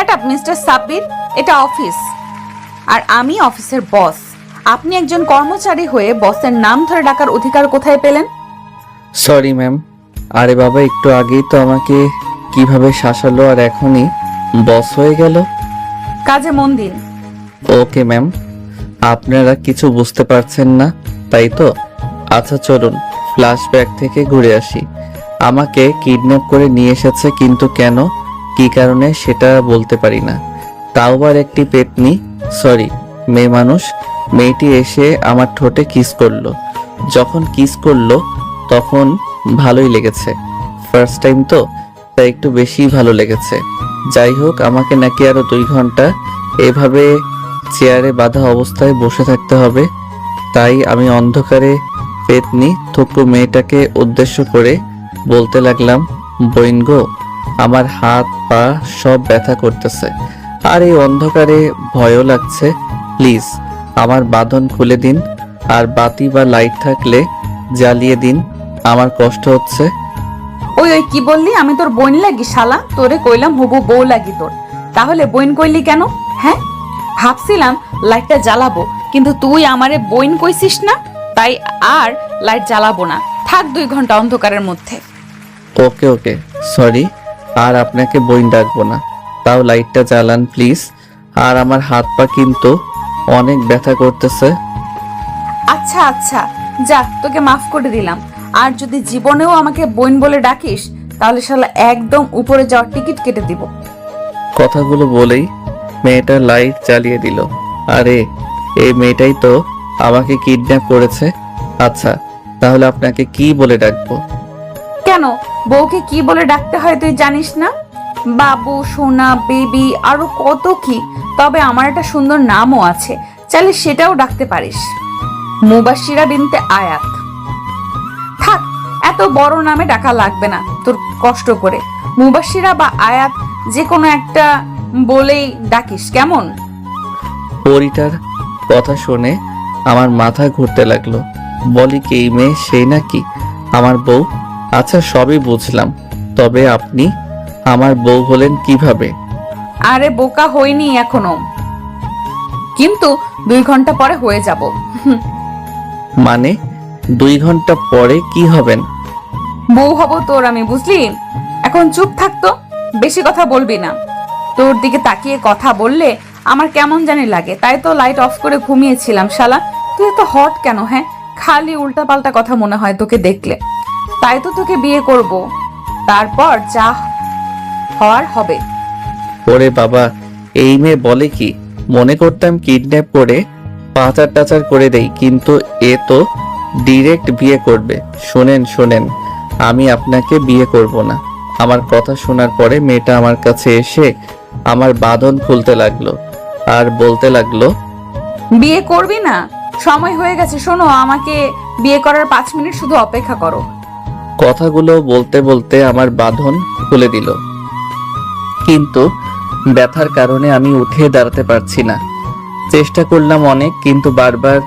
Shut up mister Sabbir, এটা office আর আমি অফিসের বস। আপনি একজন কর্মচারী হয়ে বসের নাম ধরে ডাকার অধিকার কোথায় পেলেন? Sorry ma'am. আরে বাবা, একটু আগেই তো আমাকে কিভাবে শাসালো আর এখনই বস হয়ে গেল। কাজে মন দিন। Okay ma'am. আপনারা কিছু বুঝতে পারছেন না তাই তো? আচ্ছা চলুন ফ্ল্যাশব্যাক থেকে ঘুরে আসি। আমাকে কিডন্যাপ করে নিয়ে এসেছে, কিন্তু কেন, কি কারণে সেটা বলতে পারি না। তাও আবার একটি পেতনি, সরি মেয়ে মানুষ। মেয়েটি এসে আমার ঠোঁটে কিস করলো। যখন কিস করলো তখন ভালোই লেগেছে, ফার্স্ট টাইম তো, তাই একটু বেশি ভালো লেগেছে। যাই হোক, আমাকে নাকি আরো 2 ঘন্টা এভাবে চেয়ারে বাঁধা অবস্থায় বসে থাকতে হবে। তাই আমি অন্ধকারে পেতনি থুকু মেয়েটাকে উদ্দেশ্য করে বলতে লাগলাম, বইন গো, আমার হাত পা সব ব্যথা করতেছে আর এই অন্ধকারে ভয়ও লাগছে। প্লিজ আমার বাঁধন খুলে দিন, আর বাতি বা লাইট থাকলে জ্বালিয়ে দিন, আমার কষ্ট হচ্ছে। ওই ওই কি বললি? আমি তোর বোন লাগি শালা? তোরে কইলাম হবু বউ লাগি তোর, তাহলে বোন কইলি কেন? হ্যাঁ, ভাবছিলাম লাইটটা জ্বালাবো, কিন্তু তুই আমারে বোন কইছিস না, তাই আর লাইট জ্বালাবো না। থাক 2 ঘন্টা অন্ধকারের মধ্যে। ওকে ওকে, সরি, আর আপনাকে বইন ডাকবো না। তাও লাইটটা জ্বালান প্লিজ। আর আমার হাত পা কিন্তু অনেক ব্যথা করতেছে। আচ্ছা আচ্ছা, যা, তোকে মাফ করে দিলাম। আর যদি জীবনেও আমাকে বোন বলে ডাকিস তাহলে শালা একদম উপরে যাওয়ার টিকিট কেটে দিব। কথাগুলো বলেই মেয়েটা লাইট জ্বালিয়ে দিল। আরে এই মেয়েটাই তো আমাকে কিডন্যাপ করেছে। আচ্ছা তাহলে আপনাকে কি বলে ডাকবো? কেন, বউকে কি বলে ডাকতে হয় তুই জানিস না? বাবু, সোনা, বেবি, আরো কত কি। তবে আমার একটা সুন্দর নামও আছে, চাইলে সেটাও ডাকতে পারিস, মুবাশিরা বিনতে আয়াত। থাক, এত বড় নামে ডাকা লাগবে না তোর কষ্ট করে। মুবাশিরা বা আয়াত যে কোনো একটা বলেই ডাকিস, কেমন? পরিটার কথা শুনে আমার মাথা ঘুরতে লাগলো। বলি কি, এই মেয়ে সেই নাকি আমার বউ? আচ্ছা সবই বুঝলাম, তবে আপনি আমার বউ হলেন কিভাবে? আরে বোকা হইনি এখনো, কিন্তু 2 ঘন্টা পরে হয়ে যাব। মানে 2 ঘন্টা পরে কি হবেন? বউ হব তোর আমি, বুঝলি? এখন চুপ থাকতো, বেশি কথা বলবি না। তোর দিকে তাকিয়ে কথা বললে আমার কেমন জানি লাগে, তাই তো লাইট অফ করে ঘুমিয়েছিলাম। শালা তুই এত হট কেন? হ্যাঁ, খালি উল্টা পাল্টা কথা মনে হয় তোকে দেখলে। তাই তো তোকে বিয়ে করব, তারপর যা হওয়ার হবে। ওরে বাবা, এই মেয়ে বলে কি? মনে করতাম কিডন্যাপ করে পাচার টাচার করে দেই, কিন্তু এ তো ডিরেক্ট বিয়ে করবে। শোনেন শোনেন, আমি আপনাকে বিয়ে করব না। আমার কথা শোনার পরে মেয়েটা আমার কাছে এসে আমার বাঁধন খুলতে লাগলো আর বলতে লাগলো, বিয়ে করবি না? সময় হয়ে গেছে, শোনো, আমাকে বিয়ে করার 5 মিনিট শুধু অপেক্ষা করো। কথাগুলো বলতে বলতে আমার বাঁধন খুলে দিল, কিন্তু ব্যথার কারণে আমি উঠে দাঁড়াতে পারছি না। চেষ্টা করলাম অনেক, কিন্তু বারবার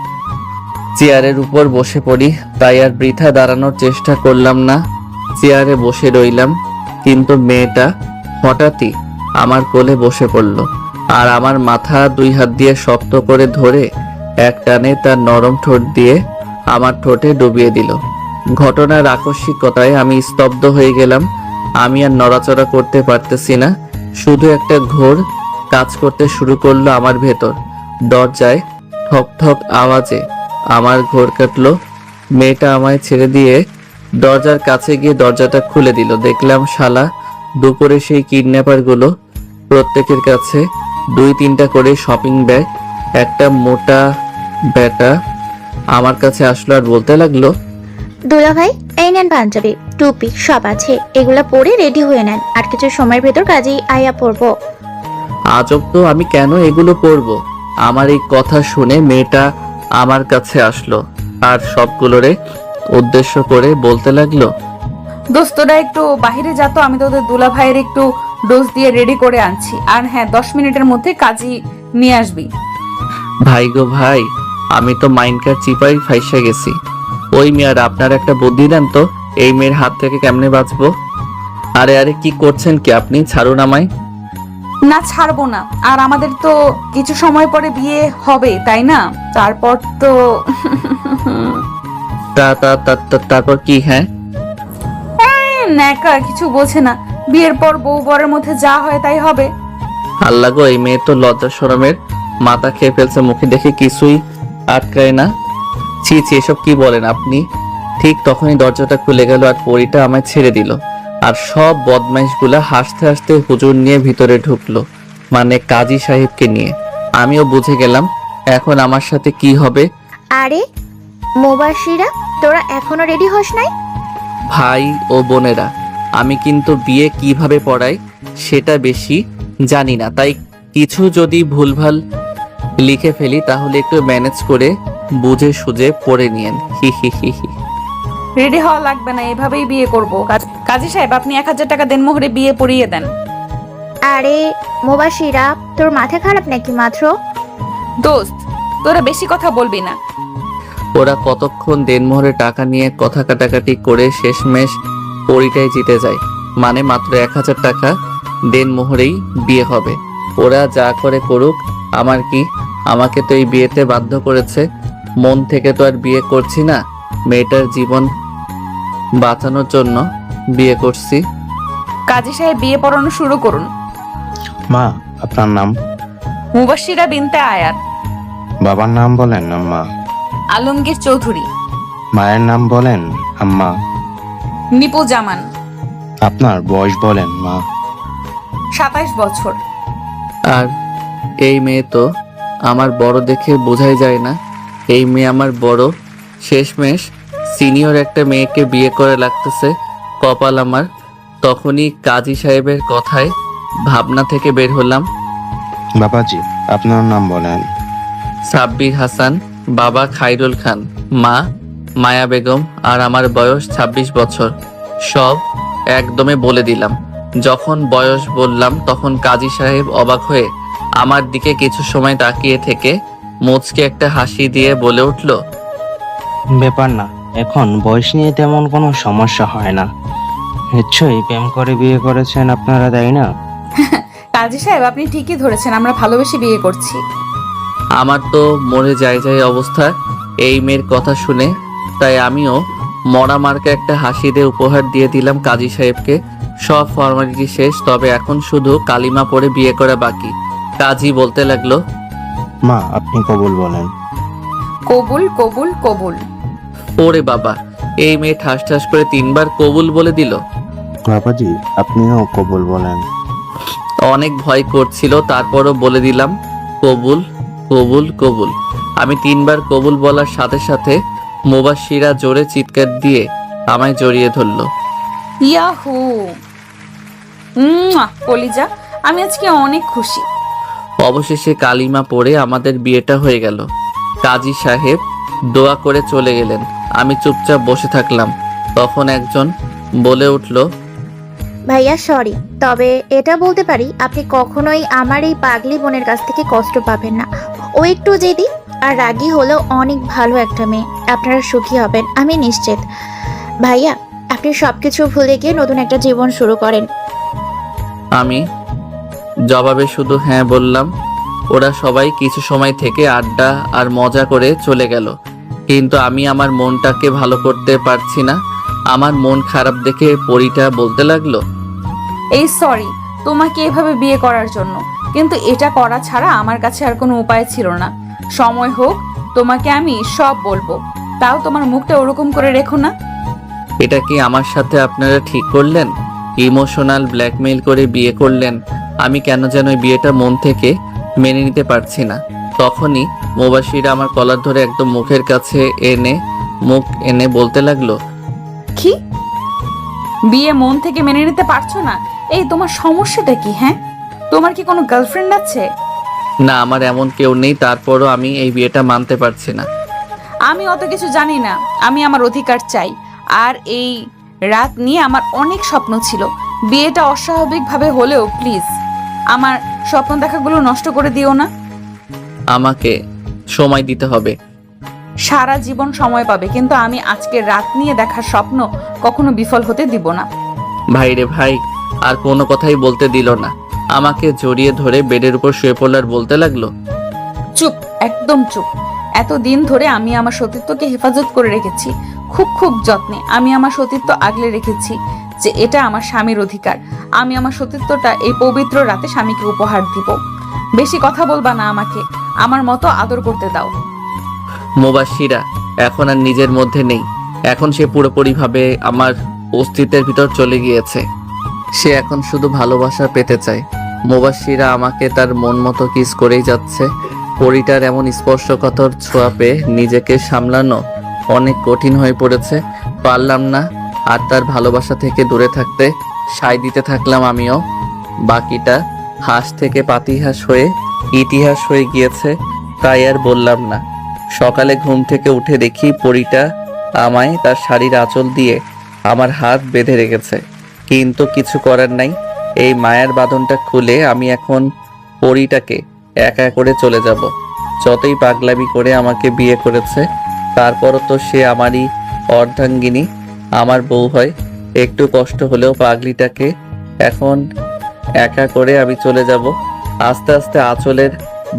চেয়ারের উপর বসে পড়ি, তাই আর বৃথা দাঁড়ানোর চেষ্টা করলাম না। চেয়ারে বসে রইলাম, কিন্তু মেয়েটা হঠাৎই আমার কোলে বসে পড়ল আর আমার মাথা 2 হাত দিয়ে শক্ত করে ধরে এক টানে তার নরম ঠোঁট দিয়ে আমার ঠোঁটে ডুবিয়ে দিল। ঘটনার আকস্মিকতায় আমি স্তব্ধ হয়ে গেলাম। আমি আর নড়াচড়া করতে পারতেছি না, শুধু একটা ঘোর কাজ করতে শুরু করলো আমার ভেতর। দরজায় ঠক ঠক আওয়াজে আমার ঘোর কাটলো। মেয়েটা আমায় ছেড়ে দিয়ে দরজার কাছে গিয়ে দরজাটা খুলে দিল। দেখলাম শালা দুপুরে সেই কিডন্যাপার গুলো প্রত্যেকের কাছে 2-3টা করে শপিং ব্যাগ, একটা মোটা ব্যাটা আমার কাছে আসলো আর বলতে লাগলো, দুলা ভাই, এই নেন পাঞ্জাবি, টুপি সব আছে, এগুলা পরে রেডি হয়ে নেন, আর কিছু সময়ের ভেতর কাজেই আয়া পড়বো। আজব তো, আমি কেন এগুলো পরবো? আমার এই কথা শুনে মেয়েটা আমার কাছে আসলো আর সবগুলোরে উদ্দেশ্য করে বলতে লাগলো, দোস্তরা একটু বাইরে যা তো, আমি তোদের দুলা ভাইয়ের একটু ডোজ দিয়ে রেডি করে আনছি। আর হ্যাঁ, 10 মিনিটের মধ্যে কাজই নিয়ে আসবি। ভাই গো ভাই, আমি তো মাইনকার চিপাই ফাইসা গেছি। ওই মেয়ার আপনার একটা বুদ্ধি দেন তো, এই মেয়ের হাত থেকে কেমনে বাঁচবো? আরে আরে কি করছেন কি আপনি? ছাড়ুন আমায়। না, ছাড়বো না। আর আমাদের তো কিছু সময় পরে বিয়ে হবে, তাই না? তারপর তো তারপর কি? হ্যাঁ, ন্যাকা কিছু বোঝে না। বিয়ের পর বউ বরের মধ্যে যা হয় তাই হবে। আল্লাহ গো, এই মেয়ে তো লজ্জা শরমের মাথা খেয়ে ফেলছে, মুখে দেখে কিছুই আটকায় না। ছি ছি, এসব কি বলেন আপনি? ঠিক তখনই দরজাটা খুলে গেল আর পরীটা আমায় ছেড়ে দিল। আর সব বদমাইশগুলা হাসতে হাসতে হুজুর নিয়ে ভিতরে ঢুকলো, মানে কাজী সাহেবকে নিয়ে। আমিও বুঝে গেলাম এখন আমার সাথে কি হবে। আরে মুবাশিরা, তোরা এখনো রেডি হস নাই? ভাই ও বোনেরা, আমি কিন্তু বিয়ে কিভাবে পড়াই সেটা বেশি জানি না, তাই কিছু যদি ভুলভাল লিখে ফেলি তাহলে একটু ম্যানেজ করে বুঝে সুঝে পড়ে নিয়েন। হি হি হি হি। রেডি হওয়া লাগবে না, এভাবেই বিয়ে করব। কাজী সাহেব, আপনি 1000 টাকা দেন, মোহরে বিয়ে পড়িয়ে দেন। আরে মুবাশিরা, তোর মাথা খারাপ নাকি মাত্র? দোস্ত, তোরা বেশি কথা বলবি না। ওরা কতক্ষণ দেনমোহরে টাকা নিয়ে কথা কাটাকাটি করে শেষমেশ পরিটাই জিতে যায়, মানে মাত্র 1000 টাকা দেনমোহরেই বিয়ে হবে। ওরা যা করে করুক, আমার কি? আমাকে তো এই বিয়েতে বাধ্য করেছে, মন থেকে তো আর বিয়ে করছি না, মেয়েটার জীবন বাঁচানোর জন্য বিয়ে করছি। কাজী সাহেব, বিয়ে পড়ানো শুরু করুন। মা, আপনার নাম? মুবাশিরা বিনতে আয়াত। বাবার নাম বলেন আম্মা। আলমগীর চৌধুরী। মায়ের নাম বলেন আম্মা। নিপু জামান। আপনার বয়স বলেন মা। 27 বছর। আর এই মেয়ে তো আমার বড়, দেখে বোঝাই যায় না এই মেয়ে আমার বড়। শেষমেশ সিনিয়র একটা মেয়েকে বিয়ে করে লাগতেছে কপাল আমার। তখনই কাজী সাহেবের কথায় ভাবনা থেকে বের হলাম। বাবাজি, আপনার নাম বলেন। সাব্বির হাসান, বাবা খাইরুল খান, মা মায়া বেগম, আর আমার বয়স 26 বছর। সব একদমে বলে দিলাম। যখন বয়স বললাম তখন কাজী সাহেব অবাক হয়ে আমার দিকে কিছু সময় তাকিয়ে থেকে মুচকে একটা হাসি দিয়ে বলে উঠল, ব্যাপার না, এখন বয়স নিয়ে তেমন কোনো সমস্যা হয় না। নিশ্চয়ই প্রেম করে বিয়ে করেছেন আপনারা, তাই না? কাজী সাহেব, আপনি ঠিকই ধরেছেন, আমরা ভালোবেসে বিয়ে করছি। আমার তো মরে যায় যায় অবস্থা এই মেয়ের কথা শুনে। তাই আমিও মরা মার্কা একটা হাসি দিয়ে উপহার দিয়ে দিলাম কাজী সাহেবকে। সব ফর্মালিটি শেষ, তবে এখন শুধু কালিমা পড়ে বিয়ে করা বাকি। কাজী বলতে লাগলো, মা, আপনি কবুল বলেন। কবুল কবুল কবুল। ওরে বাবা, এই মেয়ে ঠাস ঠাস করে 3 বার কবুল বলে দিল। বাবাজি, আপনিও কবুল বলেন। অনেক ভয় করছিল, তারপরও বলে দিলাম কবুল কবুল কবুল। আমি 3 বার কবুল বলার সাথে সাথে মুবাশিরা জোরে চিৎকার দিয়ে আমায় জড়িয়ে ধরলো। ইয়াহু, কলিজা, আমি আজকে অনেক খুশি। অবশেষে কালিমা পড়ে আমাদের বিয়েটা হয়ে গেল। কাজী সাহেব দোয়া করে চলে গেলেন। আমি চুপচাপ বসে থাকলাম। তখন একজন বলে উঠল, ভাইয়া সরি, তবে এটা বলতে পারি আপনি কখনোই আমার এই পাগলি বোনের কাছ থেকে কষ্ট পাবেন না। ও একটু জেদি আর রাগী হলেও অনেক ভালো একটা মেয়ে। আপনারা সুখী হবেন, আমি নিশ্চিত। ভাইয়া, আপনি সবকিছু ভুলে গিয়ে নতুন একটা জীবন শুরু করেন। আমি জবাবে শুধু হ্যাঁ বললাম। ওরা সবাই কিছু সময় থেকে আড্ডা আর মজা করে চলে গেল, কিন্তু আমি আমার মনটাকে ভালো করতে পারছি না। আমার মন খারাপ দেখে পরীটা বলতে লাগলো, এই সরি তোমাকে এভাবে বিয়ে করার জন্য, কিন্তু এটা করা ছাড়া আমার কাছে আর কোনো উপায় ছিল না। সময় হোক তোমাকে আমি সব বলবো, তাও তোমার মুখটা ওরকম করে রেখো না। এটা কি আমার সাথে আপনারা ঠিক করলেন? ইমোশনাল ব্ল্যাকমেইল করে বিয়ে করলেন। আমি কেন যেন এই বিয়েটা মন থেকে মেনে নিতে পারছি না। তখনই মুবাশিরা আমার কলার ধরে একদম মুখের কাছে মুখ এনে বলতে লাগলো, কি বিয়ে মন থেকে মেনে নিতে পারছো না? এই তোমার সমস্যাটা কি? হ্যাঁ, তোমার কি কোনো গার্লফ্রেন্ড আছে? না, আমার এমন কেউ নেই, তারপরও আমি এই বিয়েটা মানতে পারছি না। আমি অত কিছু জানি না, আমি আমার অধিকার চাই। আর এই রাত নিয়ে আমার অনেক স্বপ্ন ছিল। বিয়েটা অস্বাভাবিকভাবে হলেও প্লিজ আমার স্বপ্ন দেখাগুলো নষ্ট করে দিও না। আমাকে সময় দিতে হবে। সারা জীবন সময় পাবে, কিন্তু আমি আজকে রাত নিয়ে দেখার স্বপ্ন কখনো বিফল হতে দিব না। ভাই রে ভাই, আর কোনো কথাই বলতে দিল না। আমাকে জড়িয়ে ধরে বেডের উপর শুয়ে পড়ল আর বলতে লাগলো, চুপ, একদম চুপ। এতদিন ধরে আমি আমার সতীত্বকে হেফাজত করে রেখেছি, খুব খুব যত্নে আমি আমার সতীত্ব আগলে রেখেছি, যে এটা আমার স্বামীর অধিকার। আমি আমার সতীত্বটা এই পবিত্র রাতে স্বামীকে উপহার দিব। বেশি কথা বলবা না, আমাকে আমার মতো আদর করতে দাও। মুবাশিরা এখন আর নিজের মধ্যে নেই। এখন সে পুরোপুরিভাবে আমার অস্তিত্বের ভিতর চলে গিয়েছে। সে এখন শুধু ভালোবাসা পেতে চায়। মুবাশিরা আমাকে তার মন মতো কিস করেই যাচ্ছে। পরিটার এমন স্পর্শকাতর ছোঁয়া পেয়ে নিজেকে সামলানো অনেক কঠিন হয়ে পড়েছে। পারলাম না আর তার ভালোবাসা থেকে দূরে থাকতে, সায় দিতে থাকলাম আমিও। বাকিটা হাঁস থেকে পাতিহাঁস হয়ে ইতিহাস হয়ে গিয়েছে, তাই আর বললাম না। সকালে ঘুম থেকে উঠে দেখি পরিটা আমায় তার শাড়ির আঁচল দিয়ে আমার হাত বেঁধে রেখেছে, কিন্তু কিছু করার নাই। এই মায়ার বাঁধনটা খুলে আমি এখন পরিটাকে একা করে চলে যাব। যতই পাগলামি করে আমাকে বিয়ে করেছে, তারপরও তো সে আমারই অর্ধাঙ্গিনী, আমার বউ হয়। একটু কষ্ট হলেও পাগলিটাকে এখন একা করে আমি চলে যাব। আস্তে আস্তে আঁচলের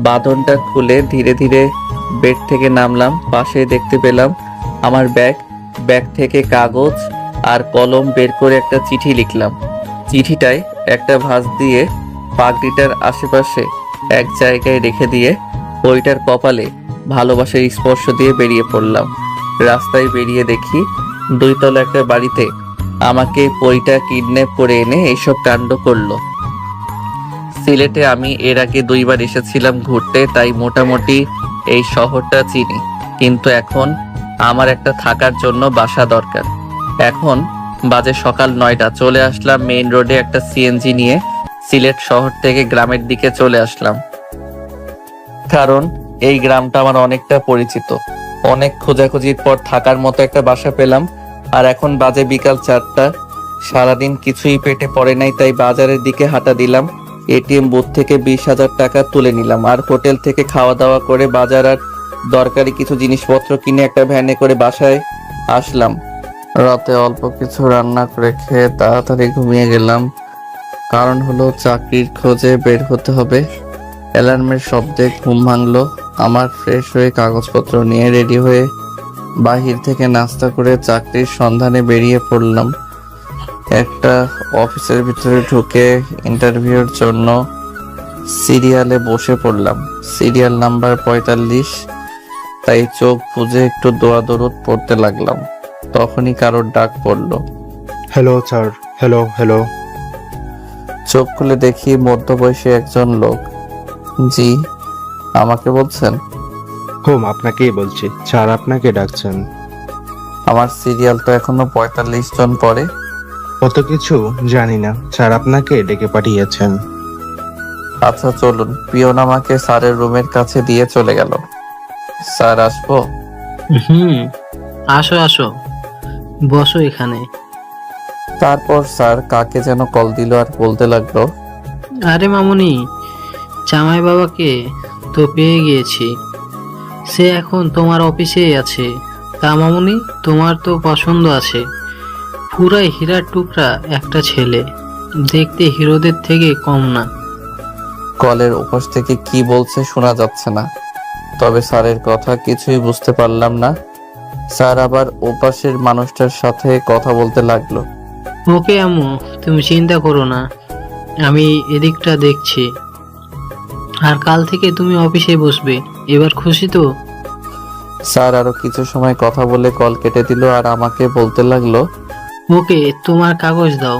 বাঁধনটা খুলে ধীরে ধীরে বেড থেকে নামলাম। পাশে দেখতে পেলাম আমার ব্যাগ থেকে কাগজ আর কলম বের করে একটা চিঠি লিখলাম। চিঠিটায় একটা ভাঁজ দিয়ে পাগড়িটার আশেপাশে এক জায়গায় রেখে দিয়ে পরিটার কপালে ভালোবাসার স্পর্শ দিয়ে বেরিয়ে পড়লাম। রাস্তায় বেরিয়ে দেখি 2 তলা একটা বাড়িতে আমাকে পরিটা কিডন্যাপ করে এনে এইসব কাণ্ড করলো। সিলেটে আমি এর আগে 2 বার এসেছিলাম ঘুরতে, তাই মোটামুটি এই শহরটা চিনি, কিন্তু এখন আমার একটা থাকার জন্য বাসা দরকার। এখন বাজে সকাল 9টা। চলে আসলাম মেইন রোডে একটা সিএনজি নিয়ে। সিলেট শহর থেকে গ্রামের দিকে চলে আসলাম, কারণ এই গ্রামটা আমার অনেকটা পরিচিত। অনেক খোঁজাখুঁজির পর থাকার মতো একটা বাসা পেলাম। আর এখন বাজে বিকাল 4টা। সারাদিন কিছুই পেটে পড়ে নাই, তাই বাজারের দিকে হাঁটা দিলাম। এটিএম বুথ থেকে 20,000 টাকা তুলে নিলাম আর হোটেল থেকে খাওয়া দাওয়া করে বাজার আর দরকারি কিছু জিনিসপত্র কিনে একটা ভ্যানে করে বাসায় আসলাম। রাতে অল্প কিছু রান্না করে খেয়ে তাড়াতাড়ি ঘুমিয়ে গেলাম। কারণ হলো চাকরির খোঁজে বের হতে হবে। অ্যালার্মের শব্দে ঘুম ভাঙলো আমার। ফ্রেশ হয়ে কাগজপত্র নিয়ে রেডি হয়ে বাহির থেকে নাস্তা করে চাকরির সন্ধানে বেরিয়ে পড়লাম। একটা অফিসের ভিতরে ঢুকে ইন্টারভিউর জন্য সিরিয়ালে বসে পড়লাম। Serial number 45। তাই চোখ বুজে একটু দোয়া দরুদ পড়তে লাগলাম। তখনই কারোর ডাক পড়লো। Hello sir, hello hello. চোখ খুলে দেখি মধ্যবয়সী একজন লোক। জি, আমাকে বলছেন? হোম, আপনাকেই বলছি। স্যার আপনাকে ডাকছেন। আমার সিরিয়াল তো এখনো 45 জন পরে। কত কিছু জানি না, স্যার আপনাকে ডেকে পাঠিয়েছেন। আচ্ছা চলুন। পিয়ন আমাকে স্যারের রুমের কাছে দিয়ে চলে গেল। স্যার আসবো? আসো আসো, বসো এখানে। তারপর স্যার কাকে যেন কল দিল আর বলতে লাগলো, আরে মামুনি, জামাই বাবাকে তো পেয়ে গিয়েছি, সে এখন তোমার অফিসেই আছে। তা মামুনি, তোমার তো পছন্দ আছে, পুরাই হীরার টুকরা একটা ছেলে, দেখতে হিরোদের থেকে কম না। কলের ওপাশ থেকে কি বলছে শোনা যাচ্ছে না, তবে স্যারের কথা কিছুই বুঝতে পারলাম না। স্যার আবার ওপাশের মানুষটার সাথে কথা বলতে লাগলো। ওকে আম্মু, তুমি চিন্তা করো না, আমি এদিকটা দেখছি। আর কাল থেকে তুমি অফিসে বসবে, এবার খুশি তো? স্যার আরো কিছু সময় কথা বলে কল কেটে দিল আর আমাকে বলতে লাগলো, ওকে, তোমার কাগজ দাও,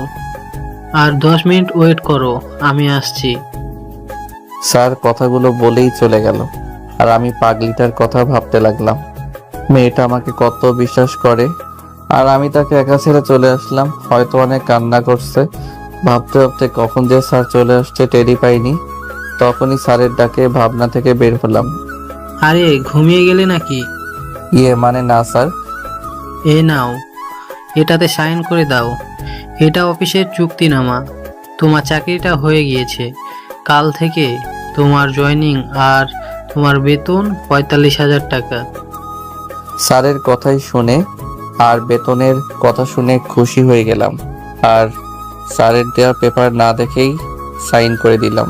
আর 10 মিনিট ওয়েট করো, আমি আসছি। স্যার কথাগুলো বলেই চলে গেল। আর আমি পাগলিটার কথা ভাবতে লাগলাম। মেয়েটা আমাকে কত বিশ্বাস করে, আর আমি তাকে একা ছেড়ে চলে আসলাম। হয়তো অনেক কান্না করছে। ভাবতে ভাবতে কখন যে স্যার চলে আসছে টেরি পাইনি। তখনই স্যারের ডাকে ভাবনা থেকে বের হলাম। আরে ঘুমিয়ে গেলে নাকি? মানে না স্যার। এ নাও, এটাতে সাইন করে দাও। এটা অফিসের চুক্তিনামা। তোমার চাকরিটা হয়ে গিয়েছে। কাল থেকে তোমার জয়েনিং আর তোমার বেতন 45,000 টাকা। স্যারের কথাই শুনে আর বেতনের কথা শুনে খুশি হয়ে গেলাম। আর স্যারের দেওয়া পেপার না দেখেই সাইন করে দিলাম।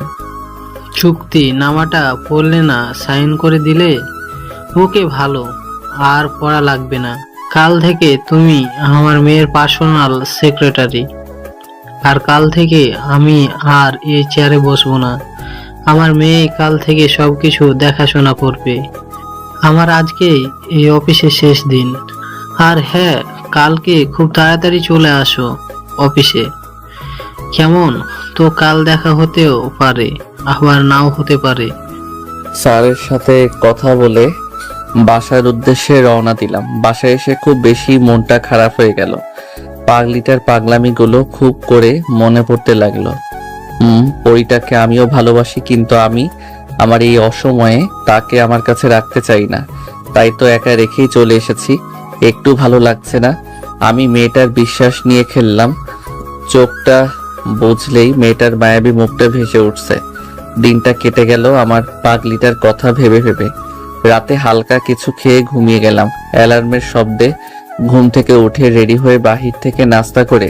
চুক্তি নামাটা পড়লে না সাইন করে দিলে? ওকে, ভালো, আর পড়া লাগবে না। কাল থেকে তুমি আমার মেয়ের পার্সোনাল সেক্রেটারি। আর কাল থেকে আমি আর এই চেয়ারে বসবো না। আমার মেয়ে কাল থেকে সবকিছু দেখাশোনা করবে। আমার আজকে এই অফিসে শেষ দিন। আর হ্যাঁ, কালকে খুব তাড়াতাড়ি চলে আসো অফিসে, কেমন? তো কাল দেখা হতেও পারে, আবার নাও হতে পারে। স্যারের সাথে কথা বলে বাসার উদ্দেশ্যে রওনা দিলাম। বাসায় এসে খুব বেশি মনটা খারাপ হয়ে গেল। পাগলিটার পাগলামিগুলো খুব করে মনে পড়তে লাগলো। পরিটাকে আমিও ভালোবাসি, কিন্তু আমি আমার এই অসময়ে তাকে আমার কাছে রাখতে চাই না। তাই তো একা রেখেই চলে এসেছি। একটু ভালো লাগছে না। আমি মেয়েটার বিশ্বাস নিয়ে খেললাম। চোখটা বুঝলেই মেয়েটার মায়াবী মুখটা ভেসে উঠছে। দিনটা কেটে গেল আমার পাগলিটার কথা ভেবে ভেবে। রাতে হালকা কিছু খেয়ে ঘুমিয়ে গেলাম। অ্যালার্মের শব্দে ঘুম থেকে উঠে রেডি হয়ে বাহির থেকে নাস্তা করে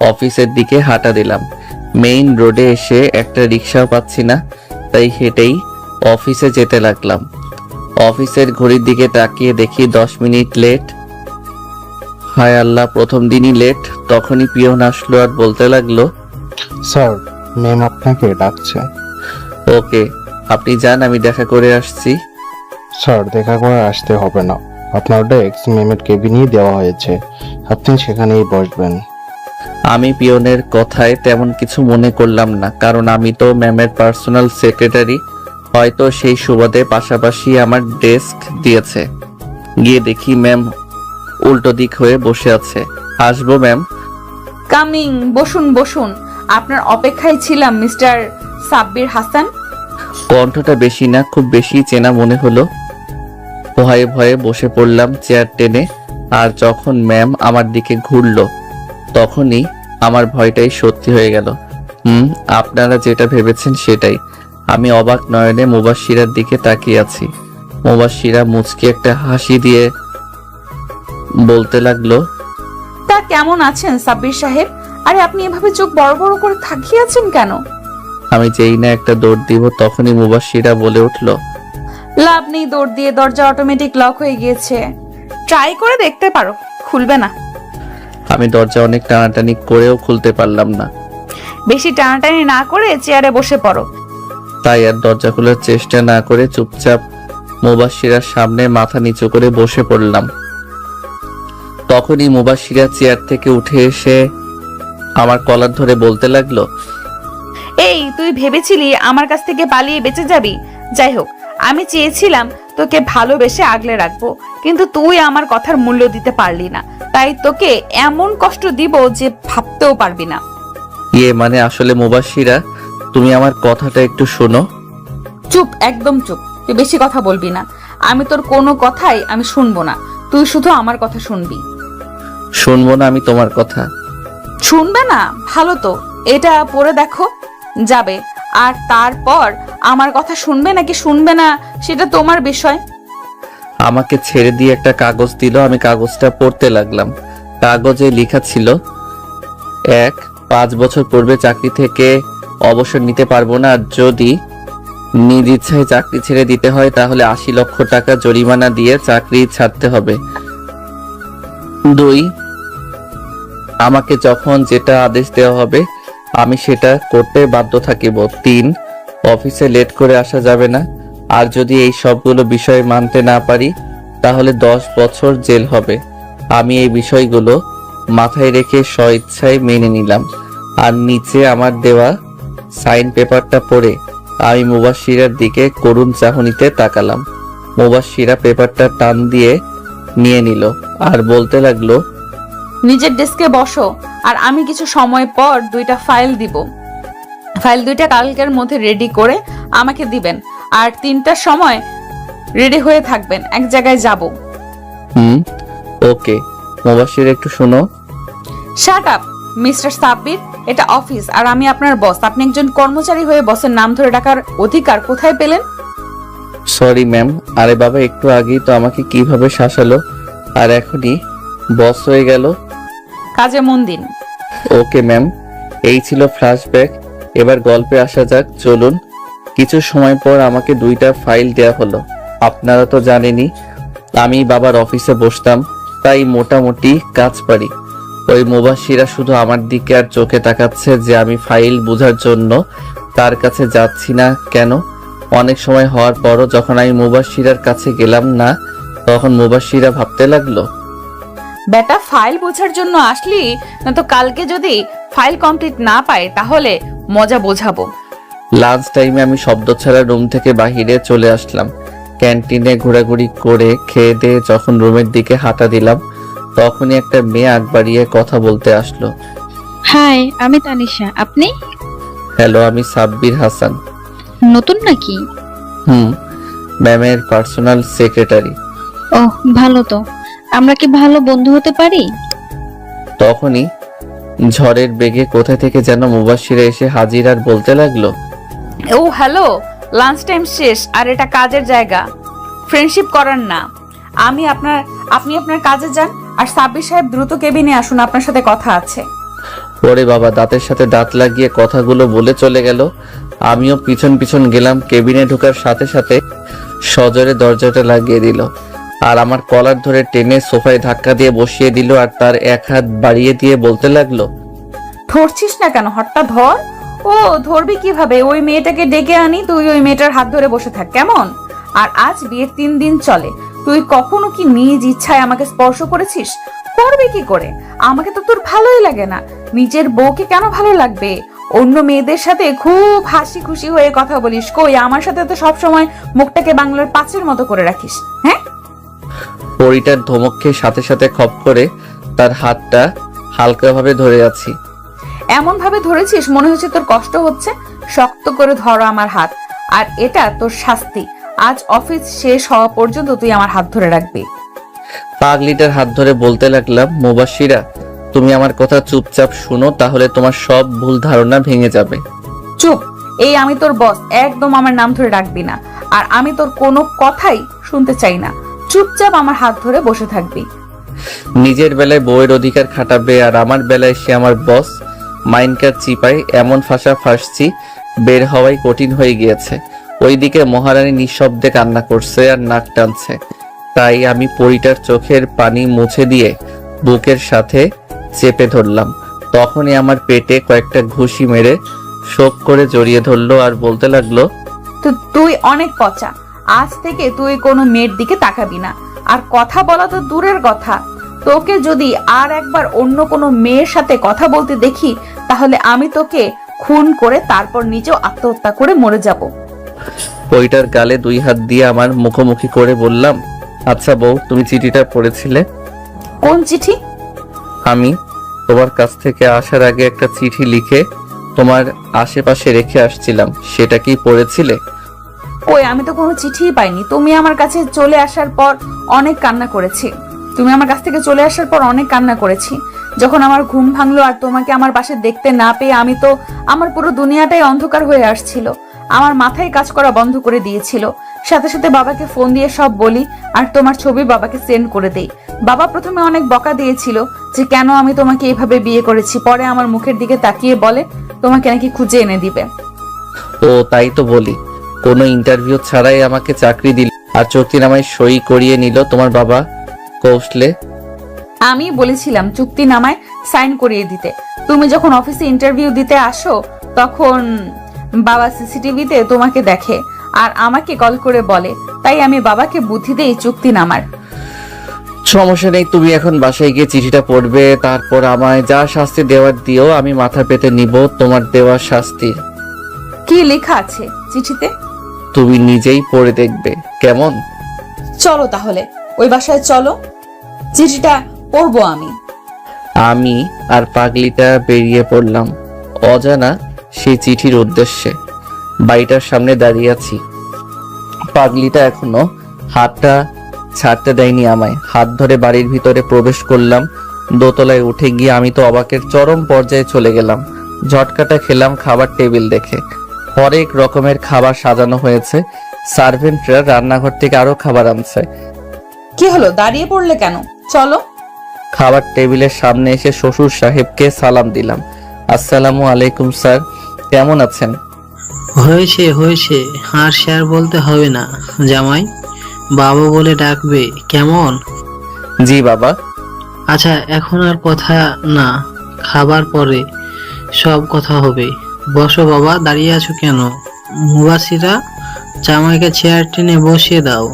অফিসের দিকে হাঁটা দিলাম। মেইন রোডে এসে একটা রিক্সাও পাচ্ছি না, তাই হেঁটেই অফিসে যেতে লাগলাম। অফিসের ঘড়ির দিকে তাকিয়ে দেখি 10 মিনিট লেট। হায় আল্লাহ, প্রথম দিনই লেট। তখনই পিয়ন আসলো আর বলতে লাগলো, স্যার, ম্যাম আপনাকে ডাকছে। ওকে, আপনি যান, আমি দেখা করে আসছি। স্যার, দেখা করে আসতে হবে না। আপনার ডেস্ক ম্যামের কেবিনেই দেওয়া হয়েছে, আপনি সেখানেই বসবেন। আমি পিয়নের কথায় তেমন কিছু মনে করলাম না, কারণ আমি তো ম্যামের পার্সোনাল সেক্রেটারি। হয়তো সেই সুবাদে পাশাপাশি আমার ডেস্ক দিয়েছে। গিয়ে দেখি ম্যাম উল্টো দিক হয়ে বসে আছে। আসবো ম্যাম? কামিং, বসুন বসুন। আপনার অপেক্ষায় ছিলাম মিস্টার সাব্বির হাসান। কণ্ঠটা বেশি না, খুব বেশি চেনা মনে হলো। ভয়ে ভয়ে বসে পড়লাম চেয়ার টেনে। আর যখন ম্যাম আমার দিকে ঘুরলো, তখনই আমার ভয়টাই সত্যি হয়ে গেল। আপনারা যেটা ভেবেছেন সেটাই। আমি অবাক নয়নে মুবাশশিরার দিকে তাকিয়ে আছি। মুবাশশিরা মুচকি একটা হাসি দিয়ে বলতে লাগলো, তা কেমন আছেন সাব্বির সাহেব? আরে আপনি এভাবে চোখ বড় বড় করে তাকিয়ে আছেন কেন? আমি যেই না একটা দৌড় দিব, তখনই মুবাশশিরা বলে উঠলো, লাভ নেই দৌড় দিয়ে, দরজা অটোমেটিক লক হয়ে গিয়েছে। ট্রাই করে দেখতে পারো, খুলবে না। আমি দরজা অনেক টানাটানি করেও খুলতে পারলাম না। বেশি টানাটানি না করে চেয়ারে বসে পড়ো। তাই আর দরজা খোলার চেষ্টা না করে চুপচাপ মুবাশশিরার সামনে মাথা নিচু করে বসে পড়লাম। তখনই মুবাশশিরা চেয়ার থেকে উঠে এসে আমার কলার ধরে বলতে লাগলো, এই, তুই ভেবেছিলি আমার কাছ থেকে পালিয়ে বেঁচে যাবি? যাই হোক, আমি চেয়েছিলাম তোকে ভালোবেসে আগলে রাখবো, কিন্তু তুই আমার কথার মূল্য দিতে পারলি না। তাই তোকে এমন কষ্ট দিব যে ভাবতেও পারবি না। মানে আসলে মুবাশশিরা, তুমি আমার কথাটা একটু শোনো। চুপ, একদম চুপ। তুই বেশি কথা বলবি না। আমি তোর কোনো কথাই আমি শুনবো না। তুই শুধু আমার কথা শুনবি। শুনবো না আমি তোমার কথা? শুনবে না? ভালো তো, এটা পড়ে দেখো যাবে। আর তারপর আমার কথা শুনবে নাকি শুনবে না সেটা তোমার বিষয়। আমাকে ছেড়ে দিয়ে একটা কাগজ দিল। আমি কাগজটা পড়তে লাগলাম। কাগজে লেখা ছিল, 5 বছর পূর্বে চাকরি থেকে অবসর নিতে পারবো না। আর যদি নিজ ইচ্ছায় চাকরি ছেড়ে দিতে হয় তাহলে 80 লক্ষ টাকা জরিমানা দিয়ে চাকরি ছাড়তে হবে। 2, আমাকে যখন যেটা আদেশ দেওয়া হবে আমি সেটা করতে বাধ্য থাকিব। 3, অফিসে লেট করে আসা যাবে না। আর যদি এই সবগুলো বিষয় মানতে না পারি তাহলে 10 বছর জেল হবে। আমি এই বিষয়গুলো মাথায় রেখে স্বইচ্ছায় মেনে নিলাম। আর নিচে আমার দেওয়া সাইন পেপারটা পড়ে আমি মুবাশশিরার দিকে করুণ চাহনিতে তাকালাম। মুবাশশিরা পেপারটা টান দিয়ে নিয়ে নিল আর বলতে লাগলো, নিজের ডেস্কে বসো, আর আমি কিছু সময় পর 2টা ফাইল দিব। ফাইল 2টা কালকের মধ্যে রেডি করে আমাকে দিবেন। আর 3টার সময় রেডি হয়ে থাকবেন, এক জায়গায় যাব। ওকে। মুবাশশির, একটু শোনো। শাট আপ মিস্টার সাব্বির, এটা অফিস আর আমি আপনার বস। আপনি একজন কর্মচারী হয়ে বসের নাম ধরে ডাকার অধিকার কোথায় পেলেন? Sorry ma'am. আরে বাবা, একটু আগেই তো আমাকে কিভাবে শাসালো, আর এখনই বস হয়ে গেল। কাজে মন দিন। Okay ma'am. এই ছিল ফ্ল্যাশব্যাক। এবার গল্পে আসা যাক, চলুন। কিছু সময় পর আমাকে 2টা ফাইল দেয়া হলো। আপনারা তো জানেনই আমি বাবার অফিসে বসতাম, তাই মোটামুটি কাজ পারি। ওই মুবাশিরা শুধু আমার দিকে আর চোখে তাকাচ্ছে যে আমি ফাইল বোঝার জন্য তার কাছে যাচ্ছি না কেন। অনেক সময় হওয়ার পরও যখন আমি মুবাশিরার কাছে গেলাম না, তখন মুবাশিরা ভাবতে লাগলো, বেটা ফাইল বোঝার জন্য আসলি, না তো কালকে যদি ফাইল কমপ্লিট না পায় তাহলে মজা বোঝাবো। লাঞ্চ টাইমে আমি শব্দ ছাড়া রুম থেকে বাহিরে চলে আসলাম। ক্যান্টিনে ঘোরাঘুরি করে খেয়ে দিয়ে যখন রুমের দিকে হাঁটা দিলাম, তখনই একটা মেয়ে আগ বাড়িয়ে কথা বলতে আসলো। হাই, আমি তানিশা। আপনি? হ্যালো, আমি সাব্বির হাসান। নতুন নাকি? ম্যামের পার্সোনাল সেক্রেটারি। ওহ, ভালো তো। আমরা কি ভালো বন্ধু হতে পারি? তখনই ঝড়ের বেগে কোথা থেকে যেন মুবাশিরা এসে হাজির আর বলতে লাগলো, ও হ্যালো, লাঞ্চ টাইম শেষ আর এটা কাজের জায়গা, ফ্রেন্ডশিপ করার না। আপনি আপনার কাজে যান, আর সাব্বির সাহেব দ্রুত কেবিনে আসুন, আপনার সাথে কথা আছে। ওরে বাবা, দাঁতের সাথে দাঁত লাগিয়ে কথাগুলো বলে চলে গেল। আমিও পিছন পিছন গেলাম। কেবিনে ঢোকার সাথে সাথে সজোরে দরজাটা লাগিয়ে দিল আর আমার কলার ধরে টেনে সোফায় ধাক্কা দিয়ে বসিয়ে দিল আর তার এক হাত বাড়িয়ে দিয়ে বলতে লাগলো, ধরছিস না কেন? হটটা ধর। ও ধরবি কিভাবে? ওই মেয়েটাকে ডেকে আনি, তুই ওই মেয়েটার হাত ধরে বসে থাক, কেমন? আর আজ বিয়ের 3 দিন চলে, তুই কখনো কি নিজ ইচ্ছায় আমাকে স্পর্শ করেছিস? করবি কি করে? আমাকে তো তোর ভালোই লাগে না। নিজের বউকে কেন ভালো লাগবে? অন্য মেয়েদের সাথে খুব হাসি খুশি হয়ে কথা বলিস, কই আমার সাথে তো সবসময় মুখটাকে বাংলার পাঁচের মতো করে রাখিস। হ্যাঁ, পরিটার ধমক খেয়ে সাথে সাথে খপ করে তার হাতটা হালকাভাবে ধরে আছি। এমন ভাবে ধরেছিস মনে হচ্ছে তোর কষ্ট হচ্ছে। শক্ত করে ধরো আমার হাত, আর এটা তোর শাস্তি। আজ অফিস শেষ হওয়া পর্যন্ত তুই আমার হাত ধরে রাখবি। পাগলিটার হাত ধরে বলতে লাগলাম, মুবাশিরা, তুমি আমার কথা চুপচাপ শুনো, তাহলে তোমার সব ভুল ধারণা ভেঙে যাবে। চুপ। এই আমি তোর বস, একদম আমার নাম ধরে ডাকবি না। আর আমি তোর কোনো কথাই শুনতে চাই না। চুপচাপ আমার হাত ধরে বসে থাকবি। নিজের বেলায় বউয়ের অধিকার খাটাবে আর আমার বেলায় সে আমার বস। মাইনকার চিপাই এমন ফাঁসা ফাঁসছি, বের হওয়াই কঠিন হয়ে গিয়েছে। ওইদিকে মহারানী নিঃশব্দে কান্না করছে আর নাক টানছে। তাই আমি পরিটার চোখের পানি মুছে দিয়ে বুকের সাথে চেপে ধরলাম। তখনই আমার পেটে কয়েকটা ঘুষি মেরে শোক করে জড়িয়ে ধরলো আর বলতে লাগলো, তো তুই অনেক পচা। আজ থেকে তুই কোনো মেয়ের দিকে তাকাবি না। আর কথা বলা তো দূরের কথা, তোকে যদি আর একবার অন্য কোনো মেয়ের সাথে কথা বলতে দেখি, তাহলে আমি তোকে খুন করে তারপর নিজেও আত্মহত্যা করে মরে যাব। পরিটার গালে 2 হাত দিয়ে আমার মুখোমুখি করে বললাম, আচ্ছা বউ, তুমি চিঠিটা পড়েছিলে? কোন চিঠি? আমি তোমার কাছ থেকে আসার আগে একটা চিঠি লিখে তোমার আশেপাশে রেখে আসছিলাম, সেটা কি পড়েছিলে? ওই আমি তো কোনো চিঠিই পাইনি। তুমি আমার কাছে চলে আসার পর অনেক কান্না করেছি। যখন আমার ঘুম ভাঙলো আর তোমাকে আমার পাশে দেখতে না পেয়ে আমি তো, আমার পুরো দুনিয়াটাই অন্ধকার হয়ে আসছিল। আমার মাথায় কাজ করা বন্ধ করে দিয়েছিল। সাথে সাথে বাবাকে ফোন দিয়ে সব বলি আর তোমার ছবি বাবাকে সেন্ড করে দেই। বাবা প্রথমে অনেক বকা দিয়েছিল যে কেন আমি তোমাকে এইভাবে বিয়ে করেছি। পরে আমার মুখের দিকে তাকিয়ে বলে তোমাকে নাকি খুঁজে এনে দিবে। ও তাই তো বলি, কোনো ইন্টারভিউ ছাড়াই আমাকে চাকরি দিল আর চুক্তিনামায় সই করিয়ে নিল তোমার বাবা কৌশলে। আমি বলেছিলাম চুক্তিনামায় সাইন করিয়ে দিতে। তুমি যখন অফিসে ইন্টারভিউ দিতে আসো তখন বাবা সিসিটিভিতে তোমাকে দেখে আর আমাকে কল করে বলে, তাই আমি বাবাকে বুদ্ধি দেই চুক্তিনামার। সমস্যা নেই, তুমি এখন বাসায় গিয়ে চিঠিটা পড়বে, তারপর আমায় যা শাস্তি দেওয়ার দিও, আমি মাথা পেতে নিব তোমার দেওয়া শাস্তি। কি লেখা আছে চিঠিতে? তুমি নিজেই পড়ে দেখবে, কেমন? চলো তাহলে ওই বাসায় চলো, চিঠিটা পড়বো আমি। আমি আর পাগলিটা বেরিয়ে পড়লাম অজানা সেই চিঠির উদ্দেশ্যে। বাড়িটার সামনে দাঁড়িয়ে আছি। পাগলিটা এখনো হাতটা ছাড়তে দেয়নি আমায়। হাত ধরে বাড়ির ভিতরে প্রবেশ করলাম। দোতলায় উঠে গিয়ে আমি তো অবাকের চরম পর্যায়ে চলে গেলাম। ঝটকাটা খেলাম খাবার টেবিল দেখে। হরেক রকমের খাবার সাজানো হয়েছে। সার্ভেন্টরা রান্নাঘর থেকে আরো খাবার আনছে। কি হলো, দাঁড়িয়ে পড়লে কেন? চলো। খাবার টেবিলের সামনে এসে শ্বশুর সাহেবকে সালাম দিলাম। আসসালামু আলাইকুম স্যার। কেমন আছেন? হয়েছে হয়েছে, আর স্যার বলতে হবে না। জামাই বাবা বলে ডাকবে, কেমন? জি বাবা। আচ্ছা, এখন আর কথা না, খাবার পরে সব কথা হবে। বসো বাবা, দাঁড়িয়ে আছো কেন? মুবাসিরা, জামাইকে চেয়ার টেনে বসিয়ে দাও।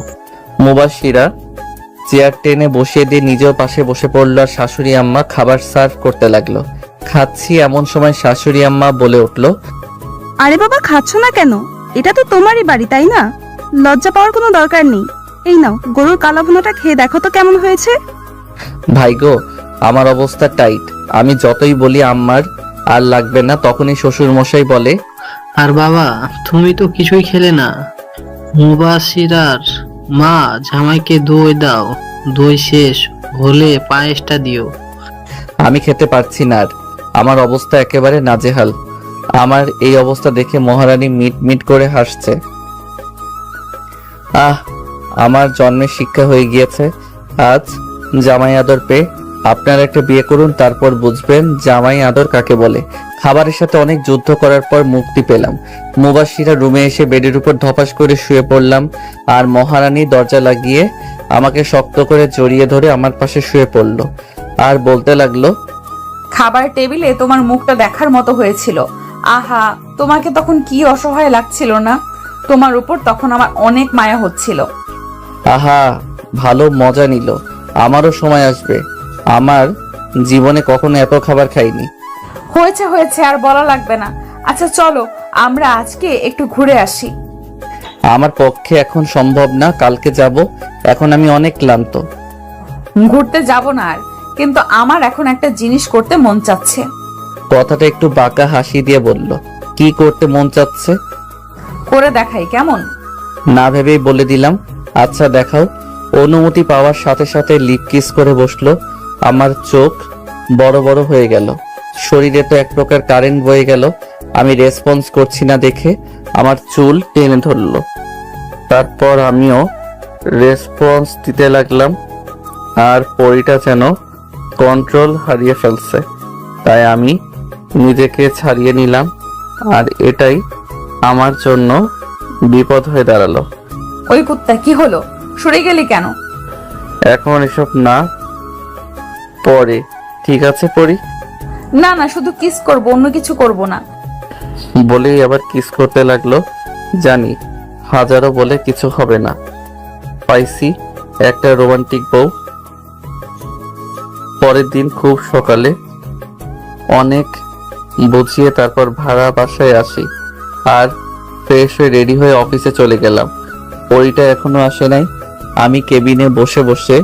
মুবাশিরা চেয়ার টেনে বসিয়ে দিয়ে নিজেও পাশে বসে পড়ল আর শাশুড়ি আম্মা খাবার সার্ভ করতে লাগলো। খাচ্ছি এমন সময় শাশুড়ি আম্মা বলে উঠল, আরে বাবা, খাচ্ছ না কেন? এটা তো তোমারই বাড়ি, তাই না? লজ্জা পাওয়ার কোনো দরকার নেই। এই নাও, গরুর কালা ভুনাটা খেয়ে দেখো তো কেমন হয়েছে। ভাই গো, আমার অবস্থা টাইট। আমি যতই বলি আম্মার আর লাগবে না, তখনই শ্বশুর মশাই বলে, আর বাবা, তুমি তো কিছুই খেলে না। মুবাসিরার মা, জামাইকে দই দাও। দই শেষ হলে পায়েসটা দিও। আমি খেতে পারছি না আর, আমার অবস্থা একেবারে নাজেহাল। আমার এই অবস্থা দেখে মহারানী মিট মিট করে হাসছে। আমার জন্মের শিক্ষা হয়ে গিয়েছে আজ জামাই আদর পেয়ে। আপনারা একটা বিয়ে করুন, তারপর বুঝবেন জামাই আদর কাকে বলে। খাবারের সাথে অনেক যুদ্ধ করার পর মুক্তি পেলাম। মুবাশিরা রুমে এসে বেডের উপর ধপাস করে শুয়ে পড়লাম, আর মহারানী দরজা লাগিয়ে আমাকে শক্ত করে জড়িয়ে ধরে আমার পাশে শুয়ে পড়লো আর বলতে লাগলো, খাবার টেবিলে তোমার মুখটা দেখার মতো হয়েছিল। আহা, তোমাকে তখন কি অসহায় লাগছিল না? তোমার উপর তখন আমার অনেক মায়া হচ্ছিল। আহা, ভালো মজা নিল। আমারও সময় আসবে। আমার জীবনে কখনো এত খাবার খাইনি। হয়েছে হয়েছে, আর বলা লাগবে না। আচ্ছা চলো, আমরা আজকে একটু ঘুরে আসি। আমার পক্ষে এখন সম্ভব না, কালকে যাব। এখন আমি অনেক ক্লান্ত। ঘুরতে যাব না আর, কিন্তু আমার এখন একটা জিনিস করতে মন চাচ্ছে। কথাটা একটু বাঁকা হাসি দিয়ে বলল, কি করতে মন চাচ্ছে? করে দেখাই, কেমন? না ভেবেই বলে দিলাম, আচ্ছা দেখাও। অনুমতি পাওয়ার সাথে সাথে লিপ কিস করে বসলো। আমার চোখ বড় বড় হয়ে গেল, শরীরে তো এক প্রকার কারেন্ট বয়ে গেল। আমি রেসপন্স করছি না দেখে আমার চুল টেনে ধরলো। তারপর আমিও রেসপন্স দিতে লাগলাম, আর পরিটা যেন কন্ট্রোল হারিয়ে ফেলছে। তাই আমি নিজেকে ছাড়িয়ে নিলাম, আর এটাই আমার জন্য বিপদ হয়ে দাঁড়ালো। ওই কুত্তা, কি হলো? সরে গেলি কেন? এখন এসব না, পরে। ঠিক আছে পরি। না না, শুধু কিস করব, অন্য কিছু করব না। বলেই আবার কিস করতে লাগলো। জানি হাজারো বলে কিছু হবে না, পাইছি একটা রোমান্টিক বউ। পরের দিন খুব সকালে অনেক বুঝিয়ে তারপর ভাড়া বাসায় আসি, আর ফ্রেশ হয়ে রেডি হয়ে অফিসে চলে গেলাম। পরিটা এখনো আসে নাই। আমি কেবিনে বসে বসে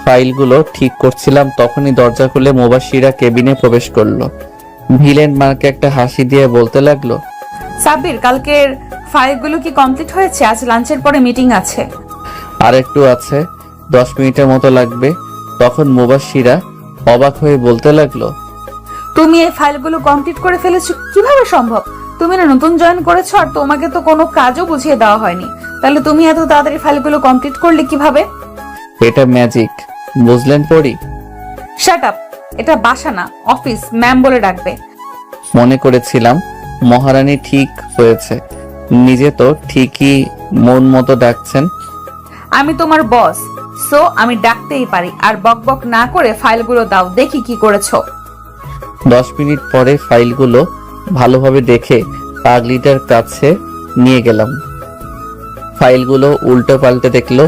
ফাইলগুলো ঠিক করছিলাম, তখনই দরজা খুলে মুবাশিরা কেবিনে প্রবেশ করলো। ভিলেন মার্কে একটা হাসি দিয়ে বলতে লাগলো, সাব্বির, কালকের ফাইলগুলো কি কমপ্লিট হয়েছে? আজ লাঞ্চের পরে মিটিং আছে। আর একটু আছে, 10 মিনিটের মতো লাগবে। তখন মুবাশিরা অবাক হয়ে বলতে লাগলো, তুমি এই ফাইলগুলো কমপ্লিট করে ফেলেছো, কিভাবে সম্ভব? তুমি না নতুন জয়েন করেছো, আর তোমাকে তো কোনো কাজও বুঝিয়ে দেওয়া হয়নি। তাহলে তুমি এত তাড়াতাড়ি ফাইলগুলো কমপ্লিট করলে কিভাবে? এটা ম্যাজিক, বুঝলেন পরি? শাট আপ, এটা বাসা না, অফিস। ম্যাম বলে ডাকবে। মনে করেছিলাম মহারানী ঠিক হয়েছে, নিজে তো ঠিকই মন মতো ডাকছেন। আমি তোমার বস, সো আমি ডাকতেই পারি। আর বক বক না করে ফাইলগুলো দাও, দেখি কি করেছো। 10 মিনিট পরে ফাইলগুলো ভালোভাবে দেখে পাগলিটার কাছে নিয়ে গেলাম। ফাইলগুলো উল্টো পাল্টে দেখলো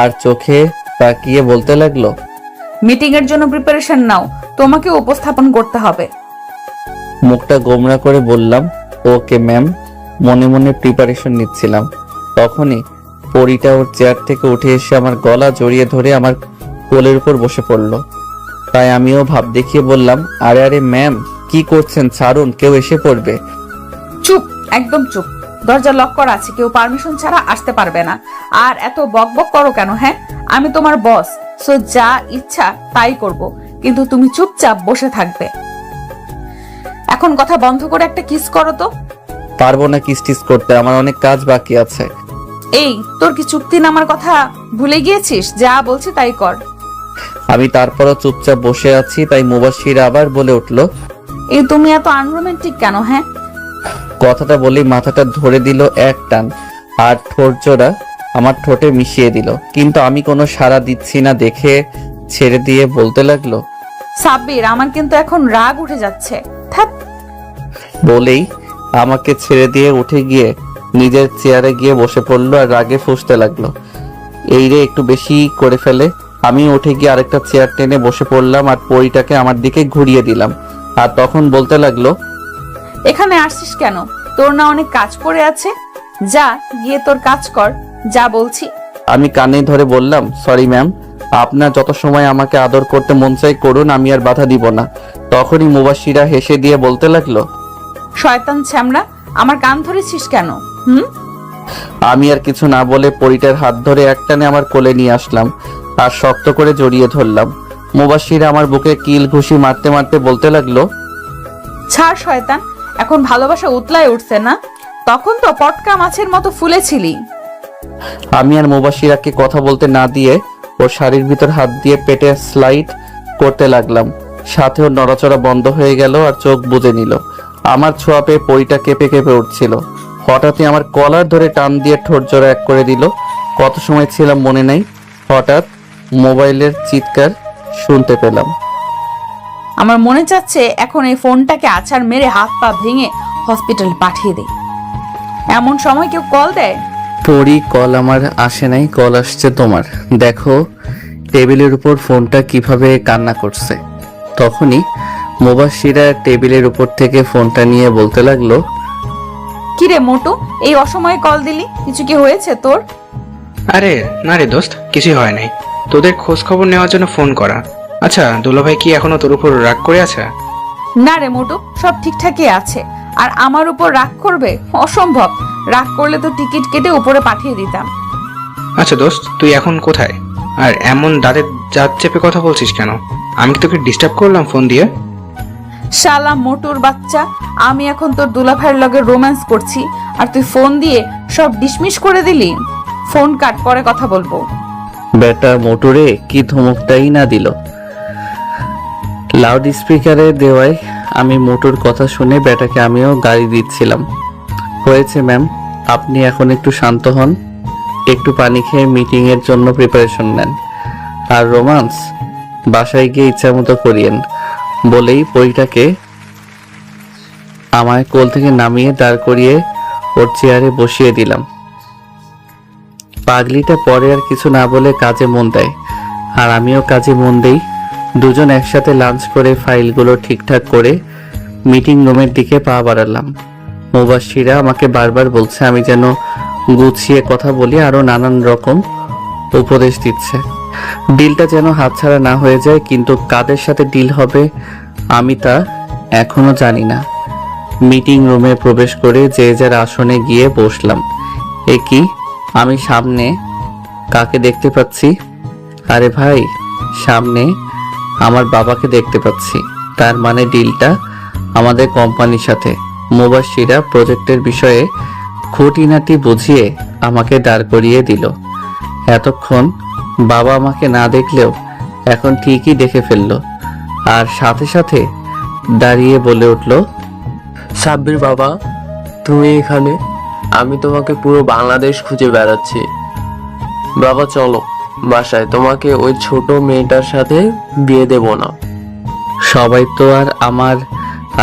আর চোখে তাকিয়ে বলতে লাগলো, মিটিং এর জন্য প্রিপারেশন নাও, তোমাকে উপস্থাপন করতে হবে। মুখটা গোমরা করে বললাম, ওকে ম্যাম। মনে মনে প্রিপারেশন নিচ্ছিলাম, তখনই পরিটা ওর চেয়ার থেকে উঠে এসে আমার গলা জড়িয়ে ধরে আমার কোলের উপর বসে পড়লো। তাই আমিও ভাব দেখিয়ে বললাম, আরে আরে ম্যাম, কি করছেন? ছাড়ুন, কেউ এসে পড়বে। চুপ, একদম চুপ। দরজা লক করা আছে, কেউ পারমিশন ছাড়া আসতে পারবে না। আর এত বক বক করো কেন? হ্যাঁ, আমি তোমার বস, সো যা ইচ্ছা তাই করব, কিন্তু তুমি চুপচাপ বসে থাকবে। এখন কথা বন্ধ করে একটা কিস করো তো। পারবো না কিস টিস করতে, আমার অনেক কাজ বাকি আছে। এই, তোর কি চুক্তি নামার কথা ভুলে গিয়েছিস? যা বলছি তাই কর। আমি তারপরও চুপচাপ বসে আছি, তাই মুবাশির আবার বলে উঠলো, এই তুমি এত আনরোমান্টিক কেন? হ্যাঁ, কথাটা বলেই মাথাটা ধরে দিল এক টান আর ঠোঁট জোড়া আমার ঠোঁটে মিশিয়ে দিল, কিন্তু আমি কোনো সাড়া দিচ্ছি না দেখে ছেড়ে দিয়ে বলতে লাগলো, সাব্বির, আমার কিন্তু এখন রাগ উঠে যাচ্ছে। থাক। বলেই আমাকে ছেড়ে দিয়ে উঠে গিয়ে নিজের চেয়ারে গিয়ে বসে পড়লো আর রাগে ফুঁসতে লাগলো। এই রে একটু বেশি করে ফেলে। আমি উঠে গিয়ে আরেকটা চেয়ার টেনে বসে পড়লাম আর পরিটাকে আমার দিকে ঘুরিয়ে দিলাম। আর তখন বলতে লাগলো, এখানে আসছিস কেন? তোর না অনেক কাজ পড়ে আছে? যা গিয়ে তোর কাজ কর, যা বলছি। আমি কানে ধরে বললাম, সরি ম্যাম, আপনার যত সময় আমাকে আদর করতে মন চাই করুন, আমি আর বাধা দিব না। তখনই মুবাশিরা হেসে দিয়ে বলতে লাগলো, শয়তান ছ্যামড়া, আমার কান ধরেছিস কেন? আমি আর কিছু না বলে পরিটার হাত ধরে একটানে আমার কোলে নিয়ে আসলাম আর শক্ত করে জড়িয়ে ধরলাম। মুবাশিরা আমার বুকে কিল ঘুষি মারতে মারতে বলতে লাগলো, ছাড় শয়তান, এখন ভালোবাসা উতলায় উঠছে না? তখন তো পটকা মাছের মতো ফুলেছিলি। আমি আর মুবাশিরাকে কথা বলতে না দিয়ে ওর শাড়ির ভিতর হাত দিয়ে পেটে স্লাইড করতে লাগলাম। সাথে ওর নড়াচড়া বন্ধ হয়ে গেল আর চোখ বুজে নিল। আমার ছোঁয়া পেয়ে পরিটা কেঁপে কেঁপে উঠছিল। হঠাৎই আমার কলার ধরে টান দিয়ে ঠোঁট জোড়া এক করে দিল। কত সময় ছিলাম মনে নাই, হঠাৎ মোবাইলের চিৎকার শুনতে পেলাম। আমার মনে চাচ্ছে এখন এই ফোনটাকে আছাড় মেরে হাত পা ভেঙে হসপিটাল পাঠিয়ে দেই। এমন সময় কেউ কল দেয়? পরি, কল আমার আসে নাই, কল আসছে তোমার। দেখো টেবিলের উপর ফোনটা কিভাবে কান্না করছে। তখনই মুবাশিরা টেবিলের উপর থেকে ফোনটা নিয়ে বলতে লাগলো, কিরে মোটু, এই অসময়ে কল দিলি? কিছু কি হয়েছে তোর? আরে না রে দোস্ত, কিছুই হয় নাই। তোদের খোঁজ খবর নেওয়ার জন্য ফোন করা। আচ্ছা, দুলাভাই কি এখনো তোর উপর রাগ করে আছে? না রে মোটু, সব ঠিকঠাকই আছে। আর আমার উপর রাগ করবে? অসম্ভব। রাগ করলে তো টিকিট কেটে উপরে পাঠিয়ে দিতাম। আচ্ছা দোস্ত, তুই এখন কোথায়? আর এমন দাঁতে দাঁত চেপে কথা বলছিস কেন? আমি কি তোকে ডিস্টার্ব করলাম ফোন দিয়ে? শালা মোটুর বাচ্চা, আমি এখন তোর দুলাভাইয়ের লগে রোম্যান্স করছি আর তুই ফোন দিয়ে সব ডিসমিস করে দিলি। ফোন কাট, পরে কথা বলবো। বেটা মোটরে কি ধমকটাই না দিল। লাউড স্পিকারে দেওয়ায় আমি মোটর কথা শুনে বেটাকে আমিও গালি দিচ্ছিলাম। হয়েছে ম্যাম, আপনি এখন একটু শান্ত হন, একটু পানি খেয়ে মিটিং এর জন্য প্রিপারেশন নেন, আর রোমান্স বাসায় গিয়ে ইচ্ছা মতো করিয়েন। বলেই পরিটাকে আমায় কোল থেকে নামিয়ে দাঁড় করিয়ে ওর চেয়ারে বসিয়ে দিলাম। পাগলিটা পরে আর কিছু না বলে কাজে মন দেয় আর আমিও কাজে মন দেই। দুজন একসাথে লাঞ্চ করে ফাইলগুলো ঠিকঠাক করে মিটিং রুমের দিকে পা বাড়ালাম। মুবাশিরা আমাকে বারবার বলছে আমি যেন গুছিয়ে কথা বলি, আরো নানান রকম উপদেশ দিচ্ছে। ডিলটা যেন হাতছাড়া না হয়ে যায়, কিন্তু কাদের সাথে ডিল হবে আমি তা এখনো জানি না। মিটিং রুমে প্রবেশ করে যে যার আসনে গিয়ে বসলাম। এ কি, আমি সামনে কাকে দেখতে পাচ্ছি? আরে ভাই, সামনে আমার বাবাকে দেখতে পাচ্ছি। তার মানে ডিলটা আমাদের কোম্পানির সাথে। মুবাশিরা প্রজেক্টের বিষয়ে খুঁটিনাটি বুঝিয়ে আমাকে দাঁড় করিয়ে দিল। এতক্ষণ বাবা আমাকে না দেখলেও এখন ঠিকই দেখে ফেললো আর সাথে সাথে দাঁড়িয়ে বলে উঠল, সাব্বির বাবা, তুমি এখানে? আমি তোমাকে পুরো বাংলাদেশ খুঁজে বেড়াচ্ছি। বাবা চলো বাসায়, তোমাকে ওই ছোট মেয়েটার সাথে বিয়ে দেব না। সবাই তো আর আমার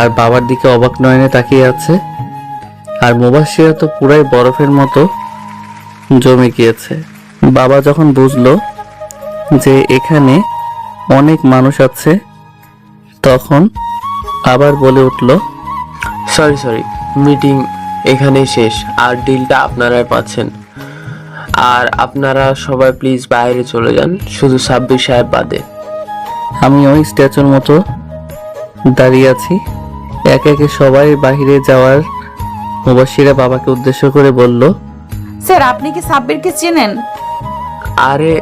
আর বাবার দিকে অবাক নয়নে তাকিয়ে আছে। আর মুবাশিরা তো পুরাই বরফের মতো জমে গিয়েছে। বাবা যখন বুঝলো যে এখানে অনেক মানুষ আছে, তখন আবার বলে উঠল, সরি, মিটিং এখানেই শেষ, আর ডিলটা আপনারাই পাচ্ছেন। আর আপনারা সবাই প্লিজ বাইরে চলে যান, শুধু সাব্বির সাহেব বাদে। আমি ওই স্ট্যাচুর মতো দাঁড়িয়ে আছি। একে একে সবাই বাইরে যাওয়ার মুবাশিরা বাবাকে উদ্দেশ্য করে বলল, স্যার, আপনি কি সাব্বিরকে চেনেন? আরে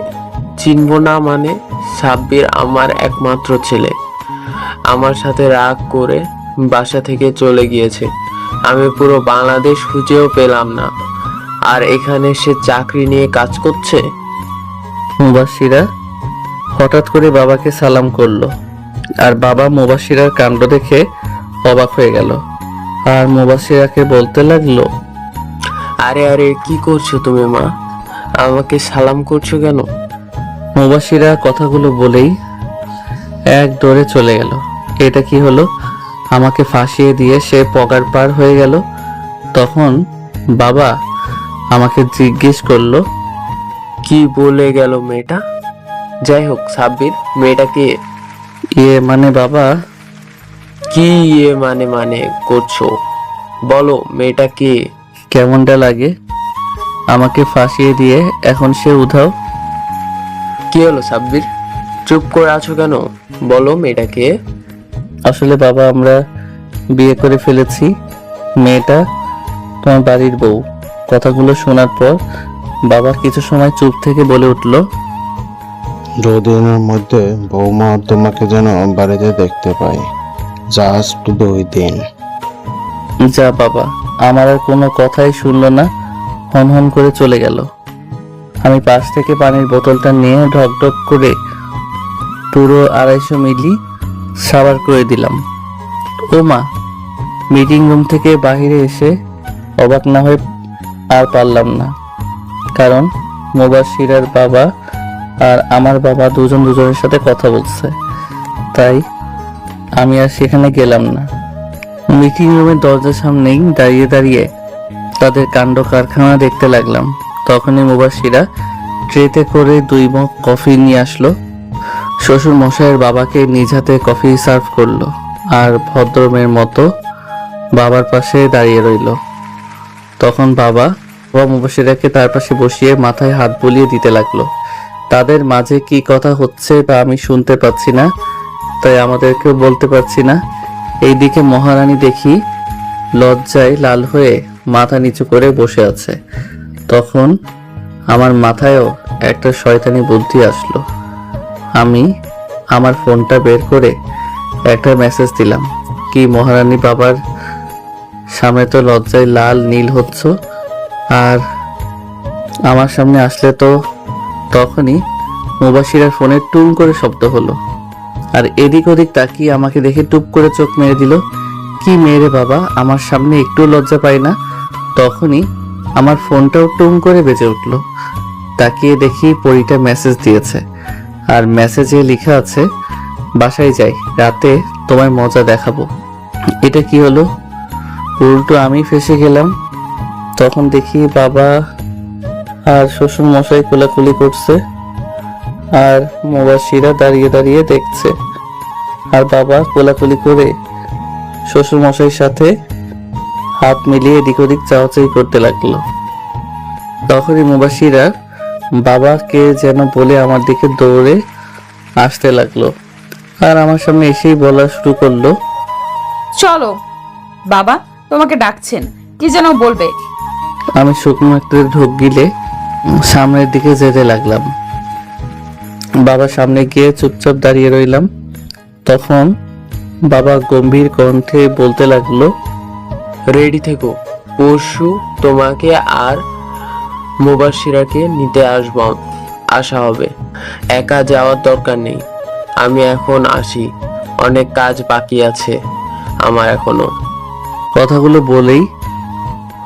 চিনবো না মানে? সাব্বির আমার একমাত্র ছেলে। আমার সাথে রাগ করে বাসা থেকে চলে গিয়েছে। আমি পুরো বাংলাদেশ খুঁজেও পেলাম না, আর এখানে সে চাকরি নিয়ে কাজ করছে। মুবাশিরা হঠাৎ করে বাবাকে সালাম করলো আর বাবা মুবাশিরার কাণ্ড দেখে অবাক হয়ে গেল আর মুবাশিরাকে বলতে লাগলো, আরে আরে কি করছো তুমি মা? আমাকে সালাম করছো কেন? মুবাশিরা কথাগুলো বলেই এক দৌড়ে চলে গেল। এটা কি হলো? আমাকে ফাঁসিয়ে দিয়ে সে পগার পার হয়ে গেল। তখন বাবা আমাকে জিজ্ঞেস করলো, কি বলে গেল মেয়েটা? যাই হোক সাব্বির, মেয়েটা কে? মানে বাবা, কি মানে করছো? বলো মেয়েটা কে? কেমনটা লাগে? আমাকে ফাঁসিয়ে দিয়ে এখন সে উধাও। কি হলো সাব্বির, চুপ করে আছো কেন? বলো মেয়েটা কে? আসলে বাবা, আমরা বিয়ে করে ফেলেছি। মেয়েটা তোমার বাড়ির বউ। কথাগুলো শোনার পর বাবা কিছু সময় চুপ থেকে বলে উঠলো, 2 দিনের মধ্যে বৌমা তোমাকে যেন বাড়িতে দেখতে পাই। জাস্ট 2 দিন। যা বাবা। আমার আর কোনো কথাই শুনলো না, হন হন করে চলে গেল। আমি পাশ থেকে পানির বোতলটা নিয়ে ঢক ঢক করে পুরো 250 মিলি সাবার করে দিলাম। ও মা! মিটিং রুম থেকে বাইরে এসে অবাক না হয়ে আর পারলাম না, কারণ মুবাশিরার বাবা আর আমার বাবা দুজনের সাথে কথা বলছে। তাই আমি আর সেখানে গেলাম না। মিটিং রুমের দরজার সামনেই দাঁড়িয়ে দাঁড়িয়ে তাদের কাণ্ড কারখানা দেখতে লাগলাম। তখনই মুবাশিরা ট্রেতে করে 2 মগ কফি নিয়ে আসলো। শ্বশুর মশাইয়ের বাবাকে নিজ হাতে কফি সার্ভ করলো আর ভদ্রমের মতো বাবার পাশে দাঁড়িয়ে রইল। তখন বাবা মুবাশিরাকে তার পাশে বসিয়ে মাথায় হাত বুলিয়ে দিতে লাগলো। তাদের মাঝে কি কথা হচ্ছে তা আমি শুনতে পাচ্ছি না, তাই আমাদেরকেও বলতে পারছি না। এইদিকে মহারানী দেখি লজ্জায় লাল হয়ে মাথা নিচু করে বসে আছে। তখন আমার মাথায়ও একটা শয়তানি বুদ্ধি আসলো। আমি আমার ফোনটা বের করে একটা মেসেজ দিলাম, কি মহারানী বাবার সামনে তো লজ্জায় লাল নীল হচ্ছ, আর আমার সামনে আসলে তো। তখনই মুবাশিরার ফোনে টুং করে শব্দ হলো, আর এদিক ওদিক তাকিয়ে আমাকে দেখে টুপ করে চোখ মেরে দিল। কি মেরে বাবা, আমার সামনে একটু লজ্জা পাই না। তখনই আমার ফোনটাও টুং করে বেজে উঠলো। তাকিয়ে দেখি পরীটা মেসেজ দিয়েছে, আর মেসেজে লেখা আছে, বাসায় যাই, রাতে তোমায় মজা দেখাবো। এটা কি হলো? উল্টো আমি ফেসে গেলাম। তখন দেখি বাবা আর শ্বশুর মশাই কোলাকুলি করছে, আর মুবাশিরা দাঁড়িয়ে দাঁড়িয়ে দেখছে, আর বাবা কোলাকুলি করে শ্বশুর মশাইয়ের সাথে হাত মিলিয়ে এদিক ওদিক চাওয়াচাই করতে লাগলো। তখনই মুবাশিরা বাবাকে যেন বলে আমার দিকে দৌড়ে আসতে লাগলো, আর আমার সামনে এসেই বলা শুরু করলো, চলো বাবা, তোমাকে ডাকছেন, কি যেন বলবে। আমি শুকনো একটা ঢোক গিলে সামনের দিকে যেতে লাগলাম। বাবার সামনে গিয়ে চুপচাপ দাঁড়িয়ে রইলাম। তখন বাবা গম্ভীর কণ্ঠে বলতে লাগলো, রেডি থেকো, পরশু তোমাকে আর মুবাশিরাকে নিতে আসা হবে। একা যাওয়ার দরকার নেই, আমি এখন আসি, অনেক কাজ বাকি আছে আমার এখনো। কথাগুলো বলেই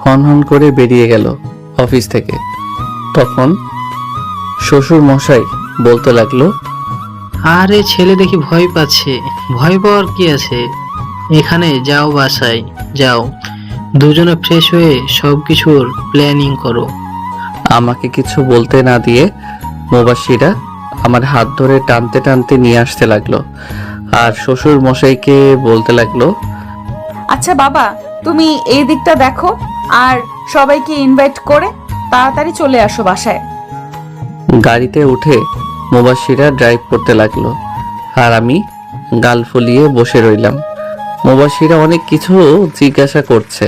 হন হন করে বেরিয়ে গেল অফিস থেকে। তখন শ্বশুর মশাই বলতে লাগলো, আরে ছেলে দেখি ভয় পাচ্ছে। ভয় পাওয়ার কি আছে? এখানে যাও, বাসায় যাও, দুজনে ফ্রেশ হয়ে সবকিছুর প্ল্যানিং করো। আমাকে কিছু বলতে না দিয়ে মুবাশিরা আমার হাত ধরে টানতে টানতে নিয়ে আসতে লাগলো, আর শ্বশুর মশাইকে বলতে লাগলো, আচ্ছা বাবা, তুমি এই দিকটা দেখো, আর সবাইকে ইনভাইট করে তাড়াতাড়ি চলে আসো বাসায়। গাড়িতে উঠে মুবাশিরা ড্রাইভ করতে লাগলো, আর আমি গাল ফুলিয়ে বসে রইলাম। মুবাশিরা অনেক কিছু জিজ্ঞাসা করছে,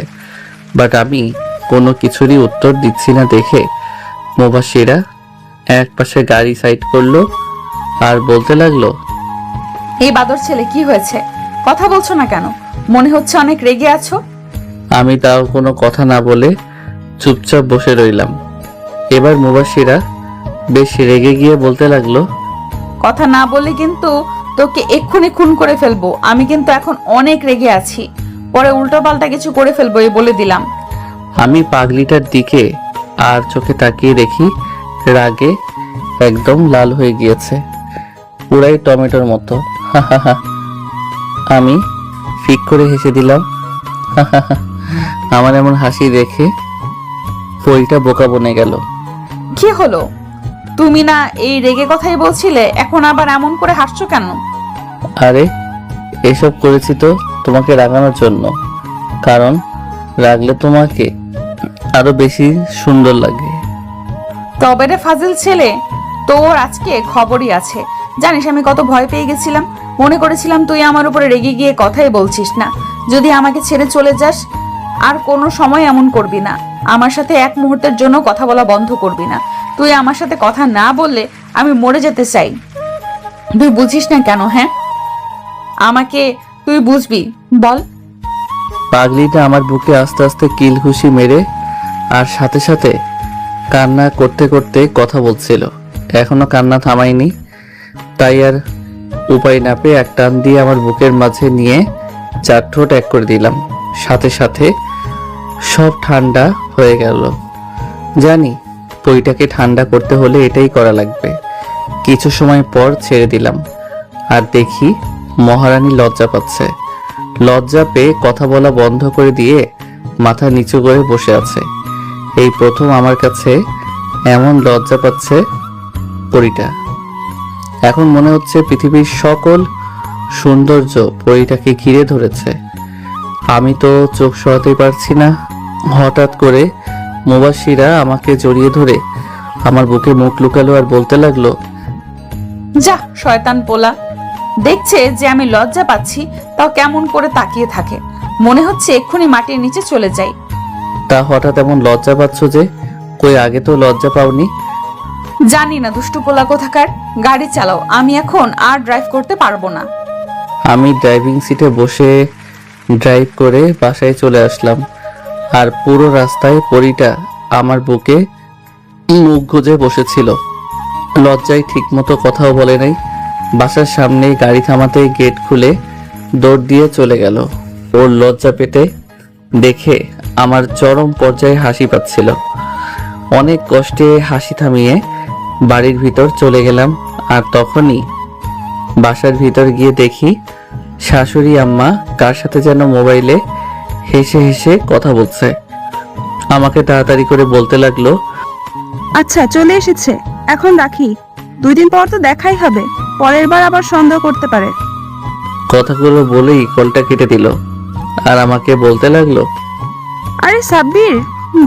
বাট আমি কোনো কিছুরই উত্তর দিচ্ছি না দেখে মুবাশিরা এক পাশে গাড়ি সাইড করলো আর বলতে লাগলো, এই বাদর ছেলে, কি হয়েছে? কথা বলছো না কেন? মনে হচ্ছে অনেক রেগে আছো। আমি তাও কোনো কথা না বলে চুপচাপ বসে রইলাম। এবার মুবাশিরা বেশ রেগে গিয়ে বলতে লাগলো, কথা না বলে কিন্তু তোকে এক্ষুনি খুন করে ফেলবো। আমি কিন্তু এখন অনেক রেগে আছি। পরে উল্টোপাল্টা কিছু করে ফেলবো এই বলে দিলাম। আমি পাগলিটার দিকে আর চোখে তাকিয়ে দেখি রাগে একদম লাল হয়ে গিয়েছে, পুরাই টমেটোর মতো। আমি ফিক করে হেসে দিলাম। আমার এমন হাসি দেখে পরিটা বোকা বনে গেল। কি হলো? তুমি না এই রেগে কথাই বলছিলে, এখন আবার এমন করে হাসছো কেন? আরে এসব করেছি তো তোমাকে রাগানোর জন্য, কারণ রাগলে তোমাকে আরো বেশি সুন্দর লাগে। তবে রে ফাজিল ছেলে, তোর আজকে খবরই আছে। জানিস আমি কত ভয় পেয়ে গেছিলাম, মনে করেছিলাম তুই আমার উপরে রেগে গিয়ে কথাই বলছিস না। যদি আমাকে ছেড়ে চলে যাস আর কোনো সময় এমন করবি না, আমার সাথে এক মুহূর্তের জন্য কথা বলা বন্ধ করবি না। তুই আমার সাথে কথা না বললে আমি মরে যেতে চাই। তুই বুঝিস না কেন? হ্যাঁ, আমাকে তুই বুঝবি, বল। পাগলিটা আমার বুকে আস্তে আস্তে কিল ঘুষি মেরে আর সাথে সাথে কান্না করতে করতে কথা বলছিল। এখনো কান্না থামায়নি, তাই আর উপায় না পেয়ে এক টান দিয়ে আমার বুকের মাঝে নিয়ে চার ঠোঁট এক করে দিলাম। সাথে সাথে সব ঠান্ডা হয়ে গেল। জানি পইটাকে ঠান্ডা করতে হলে এটাই করা লাগবে। কিছু সময় পর ছেড়ে দিলাম আর দেখি মহারানী লজ্জা পাচ্ছে। লজ্জা পেয়ে কথা বলা বন্ধ করে দিয়ে মাথা নিচু করে বসে আছে। এই প্রথম আমার কাছে এমন লজ্জা পাচ্ছে পরিটা। এখন মনে হচ্ছে পৃথিবীর সকল সৌন্দর্য পরিটাকে ঘিরে ধরেছে। আমি তো চোখ সরাতে পারছি না। হঠাৎ করে মুবাশিরা আমাকে জড়িয়ে ধরে আমার বুকে মুখ লুকালো আর বলতে লাগলো, যা শয়তান পোলা, দেখছে যে আমি লজ্জা পাচ্ছি তাও কেমন করে তাকিয়ে থাকে, মনে হচ্ছে এক্ষুনি মাটির নিচে চলে যাই। তা হঠাৎ এমন লজ্জা পাচ্ছ যে? কই আগে তো লজ্জা পাওনি? জানি না দুষ্টু পোলা কোথাকার, গাড়ি চালাও, আমি এখন আর ড্রাইভ করতে পারবো না। আমি ড্রাইভিং সিটে বসে ড্রাইভ করে বাসায় চলে আসলাম। আর পুরো রাস্তায় পরিটা আমার বুকে মুখ গুজে বসেছিল। লজ্জায় ঠিকমতো কথাও বলে নাই। বাসার সামনে গাড়ি থামাতে গেট খুলে দৌড় দিয়ে চলে গেল। ওর লজ্জা পেতে দেখে আমার চরম পর্যায়ে হাসি পাচ্ছিল। অনেক কষ্টে হাসি থামিয়ে বাড়ির ভিতর চলে গেলাম। আর তখনই বাসার ভিতর গিয়ে দেখি শাশুড়ি আম্মা কার সাথে যেন মোবাইলে হেসে হেসে কথা বলছে। আমাকে তাড়াতাড়ি করে বলতে লাগলো, আচ্ছা চলে এসেছে, এখন রাখি, 2 দিন পর তো দেখাই হবে, পরের বার আবার সন্দেহ করতে পারে। কথাগুলো বলেই কলটা কেটে দিল আর আমাকে বলতে লাগলো, আরে সাব্বির,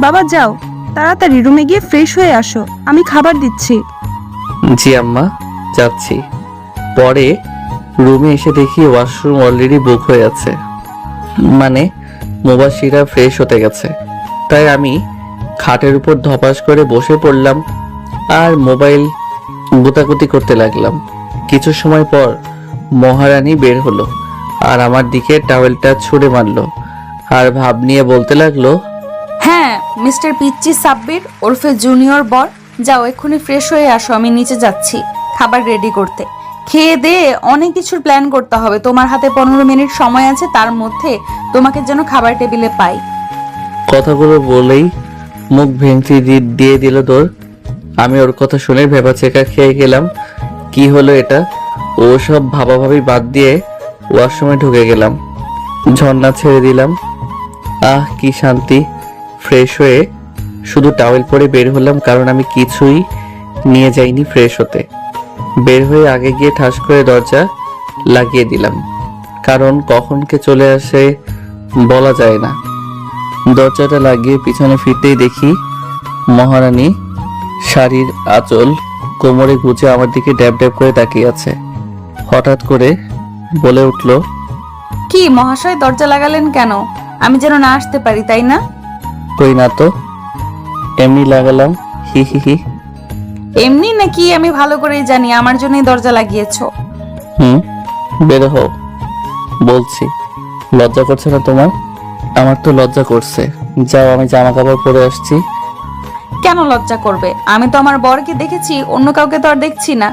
বাবা যাও, তাড়াতাড়ি রুমে গিয়ে ফ্রেশ হয়ে আসো, আমি খাবার দিচ্ছি। জি আম্মা, যাচ্ছি। পরে রুমে এসে দেখি ওয়াশরুম অলরেডি বুক হয়ে আছে, মানে মুবাশিরা ফ্রেশ হতে গেছে। তাই আমি খাটের উপর ধপাস করে বসে পড়লাম আর মোবাইল গুতাগুতি করতে লাগলাম। কিছু সময় পর মহারানী বের হলো আর আমার দিকে টাওয়েলটা ছুঁড়ে মারলো আর ভাব নিয়ে বলতে লাগলো, হ্যাঁ মিস্টার পিচ্চি সাব্বির ওরফে জুনিয়র বর, যাও এক্ষুনি ফ্রেশ হয়ে আসো, আমি নিচে যাচ্ছি খাবার রেডি করতে। খেয়ে দিয়ে অনেক কিছুর প্ল্যান করতে হবে, তোমার হাতে 15 মিনিট সময় আছে, তার মধ্যে তোমাকে যেন খাবার টেবিলে পাই। কথাগুলো বলেই মুখ ভেঙচি দিয়ে দিল দৌড়। আমি ওর কথা শুনে ভেবাচেকা খেয়ে গেলাম। কি হলো এটা? ও সব ভাবাভাবি বাদ দিয়ে ওয়াশরুমে ঢুকে গেলাম। ঝর্ণা ছেড়ে দিলাম। আহ কি শান্তি! ফ্রেশ হয়ে শুধু টাওয়েল পরে বের হলাম, কারণ আমি কিছুই নিয়ে যাইনি ফ্রেশ হতে। বের হয়ে আগে গিয়ে ঠাস করে দরজা লাগিয়ে দিলাম, কারণ কখন কে চলে আসে বলা যায় না। দরজাটা লাগিয়ে পিছনে ফিরতেই দেখি মহারানী শাড়ির আঁচল কোমরে গুজে আমার দিকে ড্যাব ড্যাব করে তাকিয়ে আছে। হঠাৎ করে বলে উঠল, কি মহাশয়, দরজা লাগালেন কেন? আমি যেন না আসতে পারি, তাই না? কই না তো, এমনি লাগালাম, হি হি হি। এমনি নাকি? আমি ভালো করেই জানি আমার জন্যই দরজা লাগিয়েছো। বের হও বলছি। লজ্জা করছে না তোমার? আমার তো লজ্জা করছে। যাও, আমি জামা কাপড় পরে আসছি। কেন লজ্জা করবে? আমি তো আমার বরকে দেখেছি, অন্য কাউকে তো আর দেখছি না।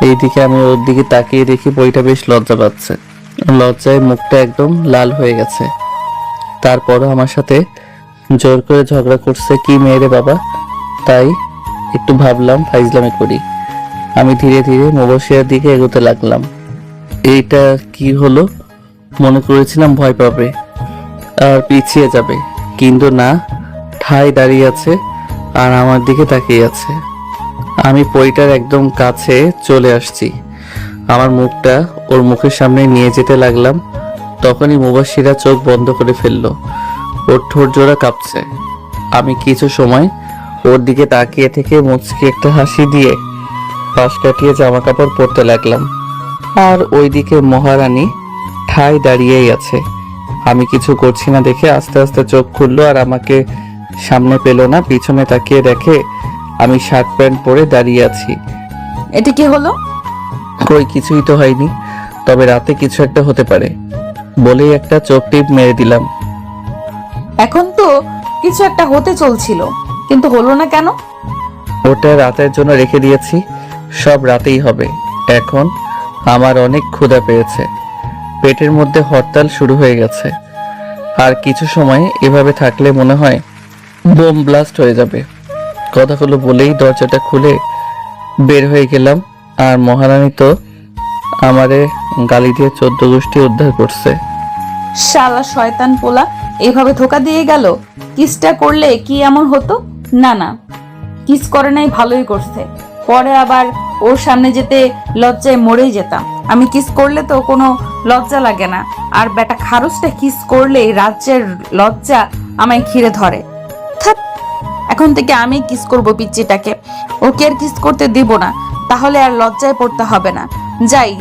এইদিকে আমি ওর দিকে তাকিয়ে দেখি বইটা বেশ লজ্জা পাচ্ছে। লজ্জায় মুখটা একদম লাল হয়ে গেছে। তারপরও আমার সাথে জোর করে ঝগড়া করছে কি মেয়েরে বাবা, তাই একটু ভাবলাম ফাইজলামি করি। আমি ধীরে ধীরে মুবাশিরার দিকে এগোতে লাগলাম। এইটা কি হলো, মনে করেছিলাম ভয় পাবে আর পিছিয়ে যাবে, কিন্তু না, ঠাই দাঁড়িয়ে আছে আর আমার দিকে তাকিয়ে আছে। আমি পরিটার একদম কাছে চলে আসছি, আমার মুখটা ওর মুখের সামনে নিয়ে যেতে লাগলাম। তখনই মুবাশিরা চোখ বন্ধ করে ফেললো, ওর ঠোঁট জোড়া কাঁপছে। আমি কিছু সময় ওর দিকে তাকিয়ে থেকে মুচকি একটা হাসি দিয়ে পাশ কাটিয়ে জামা কাপড় পরতে লাগলাম। আর ওইদিকে মহারানী ঠাই দাঁড়িয়েই আছে। আমি কিছু করছি না দেখে আস্তে আস্তে চোখ খুললো আর আমাকে সামনে পেল না, পিছনে তাকিয়ে দেখে আমি শার্ট প্যান্ট পরে দাঁড়িয়ে আছি। এটা কি হলো? কই কিছুই তো হয়নি, তবে রাতে কিছু একটা হতে পারে বলেই একটা চোখ টিপ মেরে দিলাম। এখন তো কিছু একটা হতে চলছিল, কিন্তু হলো না কেন? ওটা রাতের জন্য রেখে দিয়েছি, সব রাতেই হবে। এখন আমার অনেক ক্ষুধা পেয়েছে, পেটের মধ্যে হরতাল শুরু হয়ে গেছে। আর কিছু সময় এভাবে থাকলে মনে হয় বোম ব্লাস্ট হয়ে যাবে। কথাগুলো বলেই দরজাটা খুলে বের হয়ে গেলাম। আর মহারানী তো আমারে গালি দিয়ে 14 গোষ্ঠী উদ্ধার করছে। শালা শয়তান পোলা, এইভাবে ধোকা দিয়ে গেল। কিসটা করলে কি এমন হতো? না না, কিস করে নাই, ভালোই করছে। পরে আবার ওর সামনে যেতে লজ্জায় মরেই যেতাম। আমি কিস করলে তো কোনো লজ্জা লাগে না, আর বেটা খারুসটা কিস করলে রাজ্যের লজ্জা আমায় ঘিরে ধরে। থাক, এখন থেকে আমি কিস করব পিচ্চিটাকে, ওকে আর কিস করতে দিব না, তাহলে আর লজ্জায় পড়তে হবে না। যাই,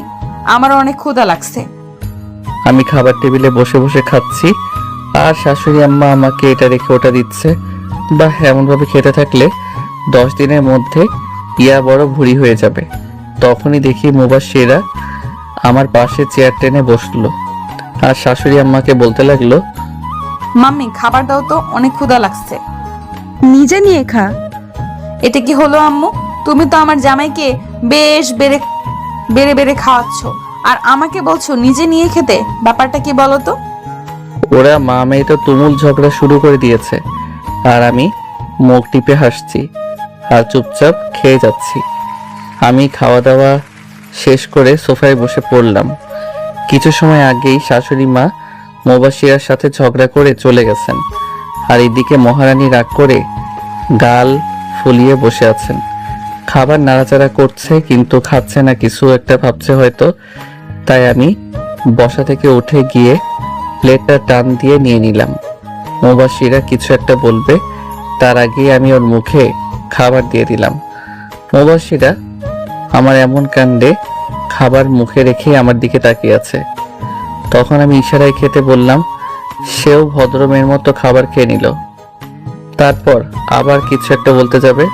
আমার অনেক ক্ষুধা লাগছে। আমি খাবার টেবিলে বসে বসে খাচ্ছি আর শাশুড়ি আম্মা আমাকে এটা রেখে ওটা দিচ্ছে। বা এমনভাবে খেতে থাকলে 10 দিনের মধ্যে ইয়া বড় ভুঁড়ি হয়ে যাবে। তখনই দেখি মুবাশিরা আমার পাশে চেয়ার টেনে বসলো আর শাশুড়ি আম্মাকে বলতে লাগলো, মাম্মি খাবার দাও তো, অনেক ক্ষুধা লাগছে। নিজে নিয়ে খা। এটা কি হলো আম্মু? তুমি তো আমার জামাইকে বেশ বেড়ে বেড়ে বেড়ে খাওয়াচ্ছ, আর আমাকে বলছো নিজে নিয়ে খেতে। ব্যাপারটা কি বলো তো? ওরা মা মেয়ে তো তুমুল ঝগড়া শুরু করে দিয়েছে আর আমি মুখ টিপে হাসছি আর চুপচাপ খেয়ে যাচ্ছি। আমি খাওয়া দাওয়া শেষ করে সোফায় বসে পড়লাম। কিছু সময় আগেই শাশুড়ি মা মুবাশিরার সাথে ঝগড়া করে চলে গেছেন, আর এদিকে মহারানী রাগ করে গাল ফুলিয়ে বসে আছেন। খাবার নাড়াচাড়া করছে কিন্তু খাচ্ছে না, কিছু একটা ভাবছে হয়তো। তাই আমি বসা থেকে উঠে গিয়ে প্লেটটা টান দিয়ে নিয়ে নিলাম। মুবাশিরা কিছু একটা বলবে তার আগে আমি ওর মুখে খাবার দিয়ে দিলাম। মুবাশিরা আমার এমন কাণ্ডে খাবার মুখে রেখে আমার দিকে তাকিয়ে আছে। তখন আমি ইশারায় খেতে বললাম, সেও ভদ্র মেয়ের মতো খাবার খেয়ে নিল। তারপর আবার কিছু একটা বলতে যাবে,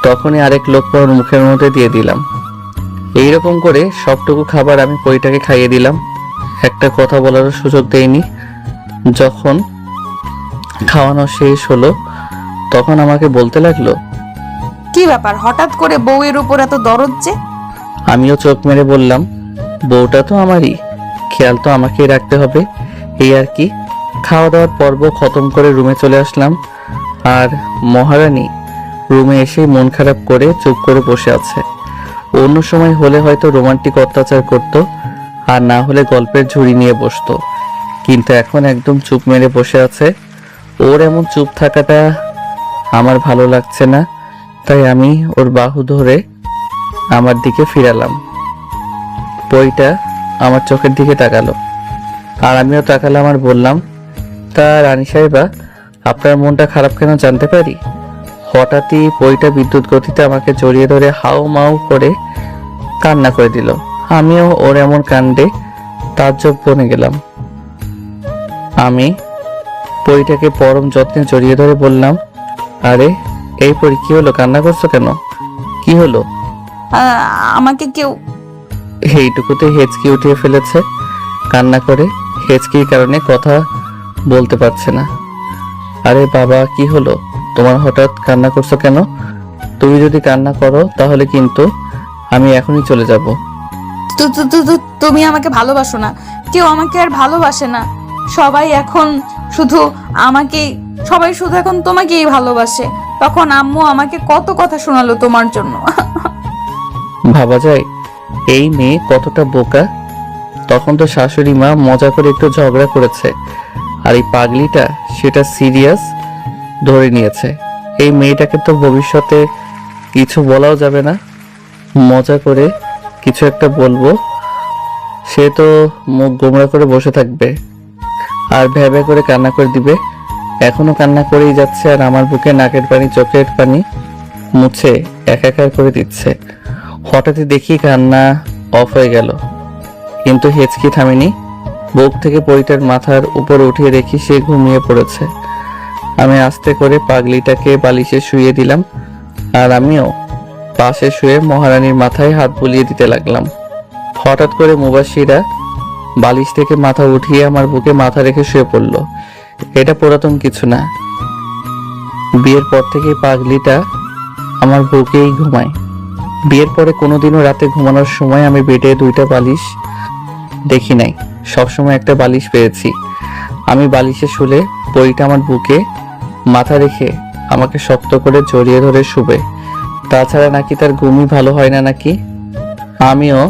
তখনই আরেক লোক ওর মুখের মধ্যে দিয়ে দিলাম। এইরকম করে সবটুকু খাবার আমি পরিটাকে খাইয়ে দিলাম, একটা কথা বলারও সুযোগ দেয়নি। যখন খাওয়ানো শেষ হলো তখন আমাকে বলতে লাগলো, কি ব্যাপার, হঠাৎ করে বউয়ের উপর এত দরদ যে? আমিও চোখ মেরে বললাম, বউটা তো আমারই, খেয়াল তো আমাকেই রাখতে হবে, এই আর কি। খাওয়া দাওয়ার পর্ব খতম করে রুমে চলে আসলাম। আর মহারানী রুমে এসে মন খারাপ করে চুপ করে বসে আছে। অন্য সময় হলে হয়তো রোমান্টিক অত্যাচার করত, আর না হলে গল্পের ঝুড়ি নিয়ে বসতো, কিন্তু এখন একদম চুপ মেরে বসে আছে। ওর এমন চুপ থাকাটা আমার ভালো লাগছে না, তাই আমি ওর বাহু ধরে আমার দিকে ফিরালাম। বইটা আমার চোখের দিকে তাকালো আর আমিও তাকালাম আর বললাম, তা রানী সাহেবা, আপনার মনটা খারাপ কেন জানতে পারি? হঠাৎই বইটা বিদ্যুৎ গতিতে আমাকে জড়িয়ে ধরে হাউ মাউ করে কান্না করে দিল। আমিও ওর এমন কাণ্ডে তাজ্জব বনে গেলাম। আমি পরীটাকে পরম যত্নে জড়িয়ে ধরে বললাম, আরে এই পরী, কি হলো, কান্না করছো কেন? কি হলো? আমাকে কেউ এইটুকুতে হেঁচকি উঠিয়ে ফেলেছে কান্না করে, হেঁচকির কারণে কথা বলতে পারছে না। আরে বাবা, কি হলো তোমার, হঠাৎ কান্না করছো কেন? তুমি যদি কান্না করো তাহলে কিন্তু আমি এখনই চলে যাব। তুমি আমাকে ভালোবাসো না, কেউ আমাকে আর ভালোবাসে না। সবাই এখন শুধু এখন তোমাকেই ভালোবাসে। তখন আম্মু আমাকে কত কথা শোনালো তোমার জন্য। ভাবা যায় এই মেয়ে কতটা বোকা। তখন তো শাশুড়ি মা মজা করে একটু ঝগড়া করেছে, আর এই পাগলিটা সেটা সিরিয়াস ধরে নিয়েছে। এই মেয়েটাকে তো ভবিষ্যতে কিছু বলাও যাবে না। মজা করে কিছু একটা বলবো, সে তো মুখ গোমড়া করে বসে থাকবে আর ভ্যা ভ্যা করে কান্না করে দিবে। এখনো কান্না করেই যাচ্ছে, আর আমার বুকে নাকের পানি চোখের পানি মুছে একাকার করে দিচ্ছে। হঠাৎই দেখি কান্না অফ হয়ে গেল, কিন্তু হেঁচকি থামেনি। বুক থেকে পরিটার মাথার উপর উঠিয়ে দেখি সে ঘুমিয়ে পড়েছে। আমি আস্তে করে পাগলিটাকে বালিশে শুইয়ে দিলাম, আর আমিও পাশে শুয়ে মহারানীর মাথায় হাত বুলিয়ে দিতে লাগলাম। হঠাৎ করে মুবাশিরা বালিশ থেকে মাথা উঠিয়ে আমার বুকে মাথা রেখে শুয়ে পড়ল। এটা পুরাতন কিছু না, বিয়ের পর থেকে পাগলিটা আমার বুকেই ঘুমায়। বিয়ের পরে কোনোদিনও রাতে ঘুমানোর সময় আমি বেডে দুইটা বালিশ দেখি নাই, সবসময় একটা বালিশ পেয়েছি। আমি বালিশে শুলে পরিটা আমার বুকে মাথা রেখে আমাকে শক্ত করে জড়িয়ে ধরে শুবে। তাছাড়া নাকি তার ঘুমই ভালো হয় না নাকি। আমিও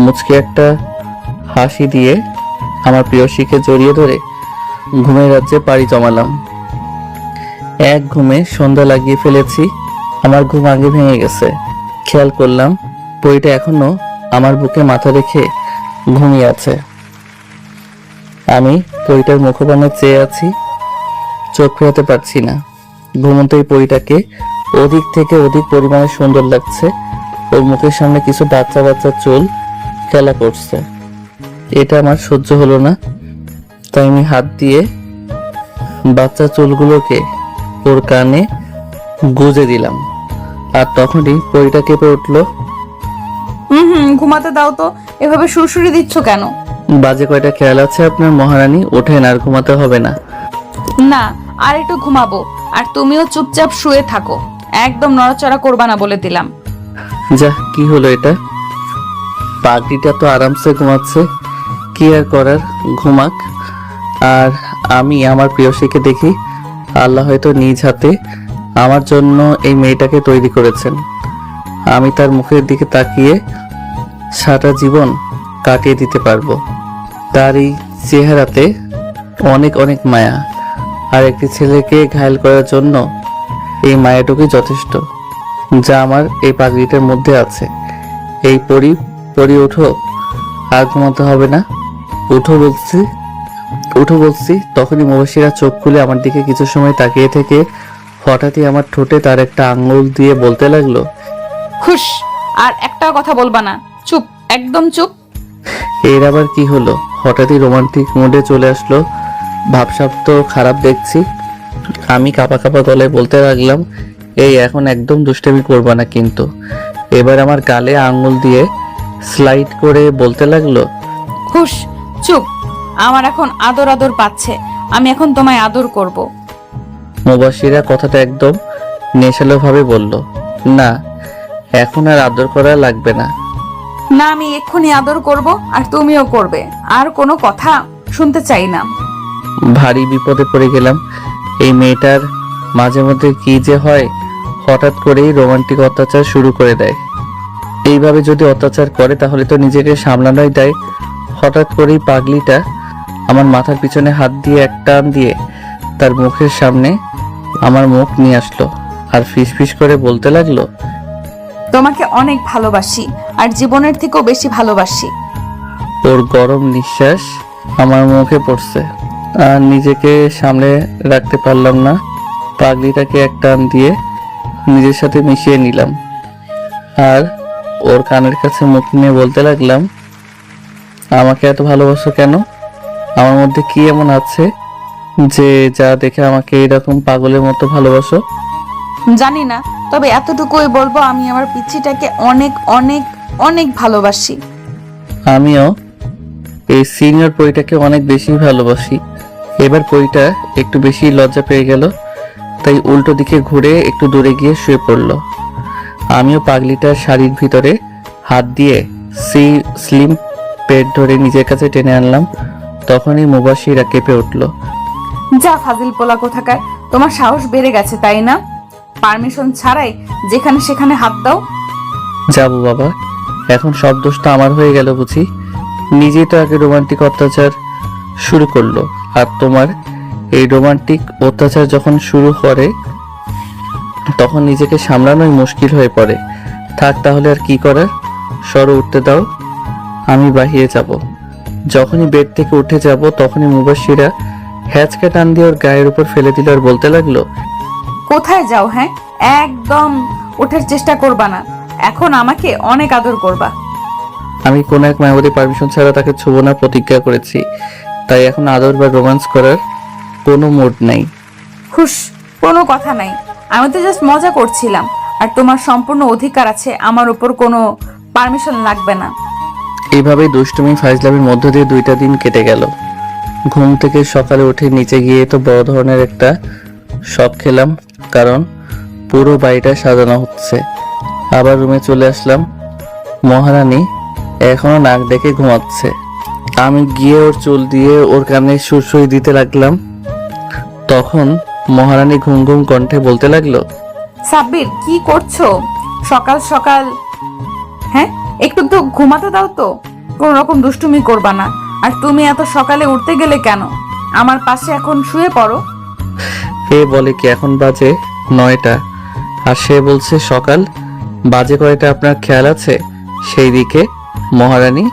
মুচকে একটা হাসি দিয়ে আমার প্রিয়সীকে জড়িয়ে ধরে ঘুমের রাজ্যে পাড়ি জমালাম। এক ঘুমে সন্ধ্যা লাগিয়ে ফেলেছি। আমার ঘুম আগে ভেঙে গেছে। খেয়াল করলাম পরিটা এখনো আমার বুকে মাথা রেখে ঘুমিয়ে আছে। আমি পরিটার মুখপানে চেয়ে আছি, চোখ ফেরাতে পারছি না। ঘুমন্ত এই পরিটাকে অধিক থেকে অধিক পরিমাণে সুন্দর লাগছে। ওর মুখের সামনে কিছু বাচ্চা বাচ্চা চুল খেলা করছে। এটা আমার সহ্য হলো না, তাই আমি হাত দিয়ে বাচ্চা চুলগুলোকে ওর কানে গুজে দিলাম। আর তখনই পরিটা কেঁপে উঠলো। ঘুমাতে দাও তো, এভাবে সুরসুরি দিচ্ছ কেন? বাজে কয়টা খেয়াল আছে আপনার মহারানী? ওঠেন, আর ঘুমাতে হবে না। না, আর একটু ঘুমাবো। আর তুমিও চুপচাপ শুয়ে থাকো, একদম নড়াচড়া করবা না বলে দিলাম। যা, কি হলো এটা? পাগড়িটা তো আরামসে ঘুমাচ্ছে, কি আর করার, ঘুমাক। আর আমি আমার প্রিয়সীকে দেখি আল্লাহ হয়তো নিজ হাতে আমার জন্য এই মেয়েটাকে তৈরি করেছেন। আমি তার মুখের দিকে তাকিয়ে সারা জীবন কাটিয়ে দিতে পারবো। তার এই চেহারাতে অনেক অনেক মায়া, আর একটি ছেলেকে ঘায়েল করার জন্য এই মায়াটুকুই যথেষ্ট, যা আমার এই পাগড়িটার মধ্যে আছে। এই পরি ওঠো, আর ঘুমাতে হবে না। উঠো বলছি। তখনই মুবাশিরা চোখ খুলে আমার দিকে কিছু সময় তাকিয়ে থেকে হঠাৎই আমার ঠোঁটে তার একটা আঙ্গুল দিয়ে বলতে লাগলো, খুশ, আর একটা কথা বলবা না, চুপ, একদম চুপ। এর আবার কি হলো? হঠাৎই রোমান্টিক মোডে চলে আসলো। ভাবসাব তো খারাপ দেখছি। আমি কাঁপা কাঁপা গলায় বলতে লাগলাম, এই এখন একদম দুষ্টামি করবা না কিন্তু। এবার আমার গালে আঙ্গুল দিয়ে স্লাইড করে বলতে লাগলো, খুশ, চুপ। আমার এখন আদর আদর পাচ্ছে, আমি এখন তোমায় আদর করব। মুবাশিরা কথাটা একদম নেশালো ভাবে বলল, না, এখন আর আদর করা লাগবে না। না, আমি এক্ষুনি আদর করব, আর তুমিও করবে। আর কোনো কথা শুনতে চাই না। ভারী বিপদে পড়ে গেলাম। এই মেয়েটার মাঝে মধ্যে কি যে হয়, হঠাৎ করেই রোমান্টিক অত্যাচার শুরু করে দেয়। এইভাবে যদি অত্যাচার করে তাহলে তো নিজেকে সামলানোই দেয়। হঠাৎ করেই পাগলিটা আমার মাথার পিছনে হাত দিয়ে এক টান দিয়ে তার মুখের সামনে আমার মুখ নিয়ে আসলো, আর ফিসফিস করে বলতে লাগলো, তোমাকে অনেক ভালোবাসি, আর জীবনের থেকেও বেশি ভালোবাসি। ওর গরম নিঃশ্বাস আমার মুখে পড়ছে, আর নিজেকে সামলে রাখতে পারলাম না। পাগলিটাকে এক টান দিয়ে নিজের সাথে মিশিয়ে নিলাম, আর ওর কানের কাছে মুখ নিয়ে বলতে লাগলাম, আমাকে এত ভালোবাসো কেন? আমার মধ্যে কি এমন আছে যে যা দেখে আমাকে এরকম পাগলের মতো ভালোবাসো? জানি না, তবে এতটুকুই বলবো, আমি আমার পিচ্চিটাকে অনেক অনেক অনেক ভালোবাসি। আমিও এই সিনিয়র পরিটাকে অনেক বেশি ভালোবাসি। এবার পরিটা একটু বেশি লজ্জা পেয়ে গেল, তাই উল্টো দিকে ঘুরে একটু দূরে গিয়ে শুয়ে পড়ল। আমিও পাগলিটার শাড়ির ভিতরে হাত দিয়ে স্লিম পেট ধরে নিজের কাছে টেনে আনলাম। তখনই মুবাশিরা কেঁপে উঠল। যা ফাজিল পোলা কোথাকার, তোমার সাহস বেড়ে গেছে তাই না? পারমিশন ছাড়াই যেখানে সেখানে হাত দাও। যাবো বাবা, এখন সব দোষটা আমার হয়ে গেল বুঝি? নিজেই তো আগে রোমান্টিক অত্যাচার শুরু করলো, আর তোমার এই রোমান্টিক অত্যাচার যখন শুরু করে তখন নিজেকে সামলানোই মুশকিল হয়ে পড়ে। থাক তাহলে আর কি করার, সরো উঠতে দাও, আমি বাহিরে যাব। যখনই বেড থেকে উঠে যাব তখনই মুবাশিরা হ্যাচকা টান দিয়ে ওর গায়ের উপর ফেলে দিল আর বলতে লাগলো, কোথায় যাও? হ্যাঁ, একদম ওঠার চেষ্টা করবা না, এখন আমাকে অনেক আদর করবা। আমি কোন এক মায়াবতী পারমিশন ছাড়া তাকে ছুবো না প্রতিজ্ঞা করেছি, তাই এখন আদর বা রোম্যান্স করার কোনো মুড নাই। হুশ, কোনো কথা নাই, আমি তো জাস্ট মজা করছিলাম, আর তোমার সম্পূর্ণ অধিকার আছে আমার উপর, কোনো পারমিশন লাগবে না। এইভাবেই দুষ্টুমি ফাইজলামির মধ্য দিয়ে 2টা দিন কেটে গেল। ঘুম থেকে সকালে উঠে নিচে গিয়ে তো বড় ধরনের একটা শক খেলাম, কারণ পুরো বাড়িটা সাজানো হচ্ছে। আবার রুমে চলে আসলাম। মহারানী এখনো নাক ডেকে ঘুমাচ্ছে। আমি গিয়ে ওর চুল দিয়ে ওর কানে সুরসুরি দিতে লাগলাম। তখন মহারানী ঘুম ঘুম কণ্ঠে বলতে লাগলো, সাব্বির কি করছো সকাল সকাল? হ্যাঁ, একটু তো ঘুমাতে দাও তো, কোন রকম দুষ্টুমি করবা না। আর তুমি এত সকালে উঠতে গেলে কেন? আমার পাশে এখন শুয়ে পড়ো। এ বলে কি এখন বাজে 9টা, আর সে বলছে সকাল। বাজে কয়টা আপনার খেয়াল আছে? সেই দিকে মহারানী।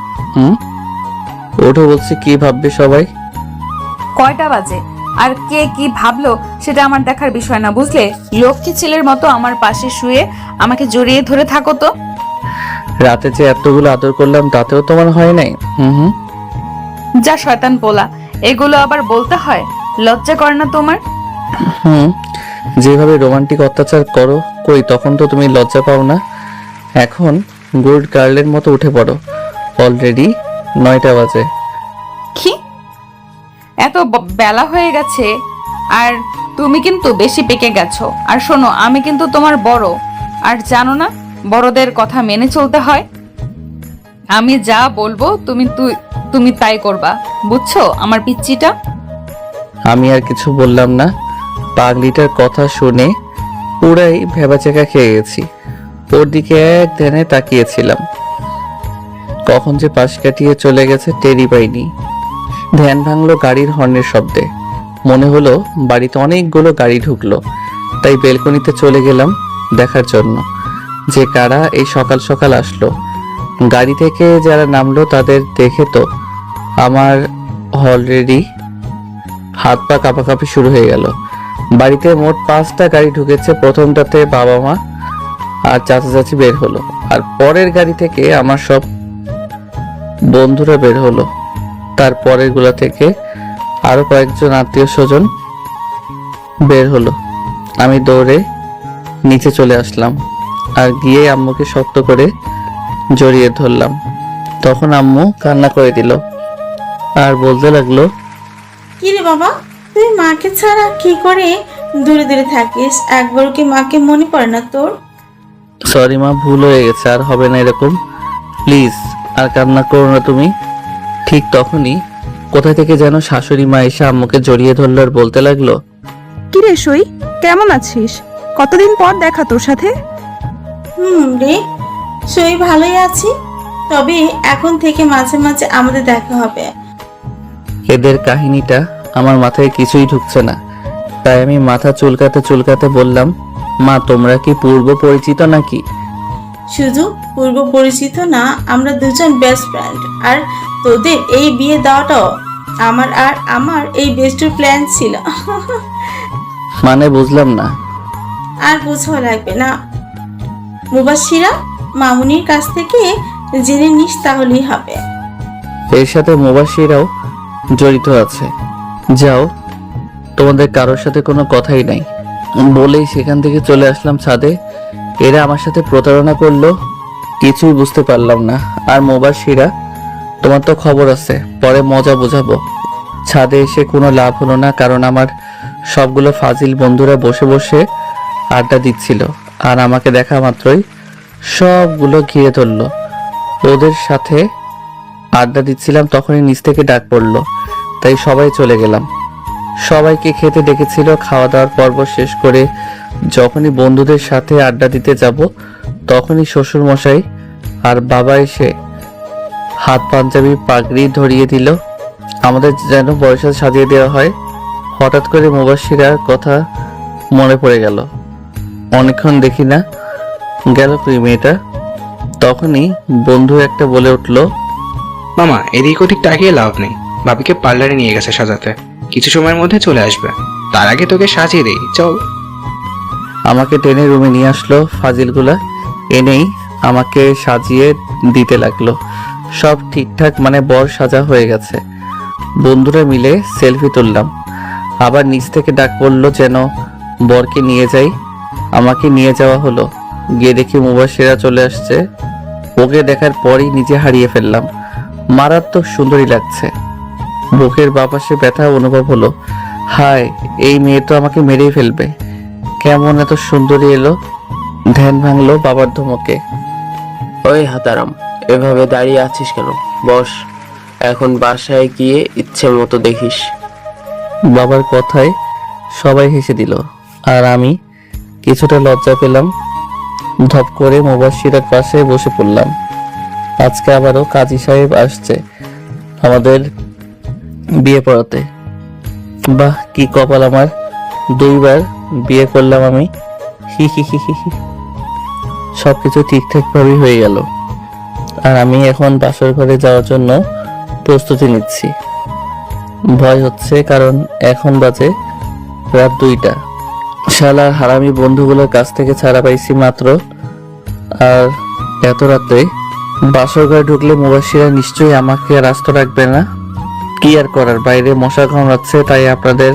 ওঠো বলছে, কি ভাববে সবাই? কয়টা বাজে আর কে কি ভাবলো সেটা আমার দেখার বিষয় না, বুঝলে? লক্ষ্মী ছেলের মতো আমার পাশে শুয়ে আমাকে জড়িয়ে ধরে থাকো তো। রাতে যে এতগুলো আদর করলাম তাতেও তোমার হয় নাই? যা শয়তান পোলা, এগুলো আবার বলতে হয়? লজ্জা করে না তোমার? যেভাবে রোমান্টিক অত্যাচার করো কই তখন তো তুমি লজ্জা পাও না। এখন গুড গার্লের মতো উঠে পড়ো, অলরেডি 9টা বাজে। কি এত বেলা হয়ে গেছে? আর তুমি কিন্তু বেশি পেকে গেছো। আর শোনো, আমি কিন্তু তোমার বড়, আর জানো না বড়দের কথা মেনে চলতে হয়। আমি যা বলবো তুমি তাই করবা, বুঝছো আমার পিচ্চিটা? আমি আর কিছু বললাম না। পাগলিটার কথা শুনে পুরাই ভেবাচেকা খেয়ে গেছি। ওর দিকে এক ধ্যানে তাকিয়েছিলাম, কখন যে পাশ কাটিয়ে চলে গেছে টেরি পাইনি। ধ্যান ভাঙলো গাড়ির হর্নের শব্দে। মনে হলো বাড়িতে অনেকগুলো গাড়ি ঢুকলো, তাই বেলকনিতে চলে গেলাম দেখার জন্য যে কারা এই সকাল সকাল আসলো। গাড়ি থেকে যারা নামলো তাদের দেখে তো আমার অলরেডি হাত পা কাঁপাকাঁপি শুরু হয়ে গেল। বাড়িতে মোট 5টা গাড়ি ঢুকেছে। প্রথমটাতে বাবা মা আর চাচা চাচি বের হলো, আর পরের গাড়ি থেকে আমার সব বন্ধুরা বের হলো। তারপরের গুলা থেকে আরো কয়েকজন আত্মীয় স্বজন বের হলো। আমি দৌড়ে নিচে চলে আসলাম আর গিয়ে আম্মুকে শক্ত করে জড়িয়ে ধরলাম। তখন আম্মু কান্না করে দিল আর বলতে লাগলো, কি রে বাবা, তুই মাকে ছাড়া কি করে দূরে দূরে থাকিস? একবারও কি মাকে মনে পড়ে না তোর? সরি মা, ভুল হয়ে গেছে, আর হবে না এরকম, প্লিজ আর কান্না করো না তুমি। ঠিক তখনই কোথা থেকে যেন শাশুড়ি মা এসে আম্মুকে জড়িয়ে ধরলো আর বলতে লাগলো, কি রে সই, কেমন আছিস? কতদিন পর দেখা তোর সাথে। রে, সই ভালোই আছি, তবে এখন থেকে মাঝে মাঝে আমাদের দেখা হবে। এদের কাহিনীটা আমার মাথায় কিছুই ঢুকছে না, তাই আমি মাথা চুলকাতে চুলকাতে বললাম, মা তোমরা কি পূর্ব পরিচিত নাকি? শুধু পূর্ব পরিচিত না, আমরা দুজন বেস্ট ফ্রেন্ড। আর তোদের এই বিয়ে দেওয়াটাও আমার এই বেস্টের প্ল্যান ছিল। মানে বুঝলাম না। আর বুঝাও লাগবে না, মুবাশিরা মামুনির কাছ থেকে জেনে নিস তাহলেই হবে। এর সাথে মুবাশিরাও জড়িত আছে। যাও, তোমাদের কারোর সাথে কোনো কথাই নাই বলেই সেখান থেকে চলে আসলাম ছাদে। এরা আমার সাথে প্রতারণা করলো, কিছুই বুঝতে পারলাম না। আর মুবাশিরা, তোমার তো খবর আছে, পরে মজা বোঝাবো। ছাদে এসে কোনো লাভ হলো না, কারণ আমার সবগুলো ফাজিল বন্ধুরা বসে বসে আড্ডা দিচ্ছিল, আর আমাকে দেখা মাত্রই সবগুলো ঘিরে ধরলো। ওদের সাথে আড্ডা দিচ্ছিলাম তখনই নিচ থেকে ডাক পড়লো, তাই সবাই চলে গেলাম। সবাইকে খেতে ডেকেছিল। খাওয়া দাওয়ার পর্ব শেষ করে যখনই বন্ধুদের সাথে আড্ডা দিতে যাব তখনই শ্বশুর মশাই আর বাবা এসে হাত পাঞ্জাবি পাগড়ি ধরিয়ে দিল। আমাদের যেন বয়সে সাজিয়ে দেওয়া হয়। হঠাৎ করে মুবাশশিরার কথা মনে পড়ে গেল। অনেকক্ষণ দেখি না, গেল কই মেয়েটা? তখনই বন্ধু একটা বলে উঠল, মামা এদিক ওদিক তাকিয়ে লাভ নেই, ভাবিকে পার্লারে নিয়ে গেছে সাজাতে, কিছু সময়ের মধ্যে চলে আসবে। তার আগে তোকে সাজিয়ে দেই, চল। আমাকে টেনে রুমে নিয়ে আসলো। ফাজিলগুলা এনেই আমাকে সাজিয়ে দিতে লাগলো। সব ঠিকঠাক, মানে বর সাজা হয়ে গেছে। বন্ধুরা মিলে সেলফি তুললাম। আবার নিচ থেকে ডাক পড়লো যেন বরকে নিয়ে যাই। আমাকে নিয়ে যাওয়া হলো। গিয়ে দেখি মুবাশশিরা চলে আসছে। ওকে দেখার পরই নিজে হারিয়ে ফেললাম। মারাত্মক সুন্দরী লাগছে। বুকের বাপাশে ব্যথা অনুভব হলো। হায়, এই মেয়ে তো আমাকে মেরেই ফেলবে। কেমন এত সুন্দরী এলো! ধ্যান ভাঙলো বাবার ধমকে। ওই হাতারাম, এভাবে দাঁড়িয়ে আছিস কেন? বস, এখন বাসায় গিয়ে ইচ্ছে মতো দেখিস। বাবার কথায় সবাই হেসে দিল, আর আমি কিছুটা লজ্জা পেলাম। ধপ করে মুবাশশিরার পাশে বসে পড়লাম। আজকে আবারও কাজী সাহেব আসছে আমাদের বিয়ে পড়াতে। বাহ, কি কপাল আমার! 2 বার বিয়ে করলাম আমি। হি হি হি হি হি। সবকিছু ঠিকঠাক ভাবেই হয়ে গেল। আর আমি এখন বাসর ঘরে যাওয়ার জন্য প্রস্তুতি নিচ্ছি। ভয় হচ্ছে, কারণ এখন বাজে রাত 2টা। শালার হারামি বন্ধুগুলোর কাছ থেকে ছাড়া পাইছি মাত্র। আর এত রাতে বাসর ঘরে ঢুকলে মুবাশশিরা নিশ্চয়ই আমাকে আর আস্ত রাখবে না। কি আর করার, বাইরে মশা কামড়াচ্ছে, তাই আপনাদের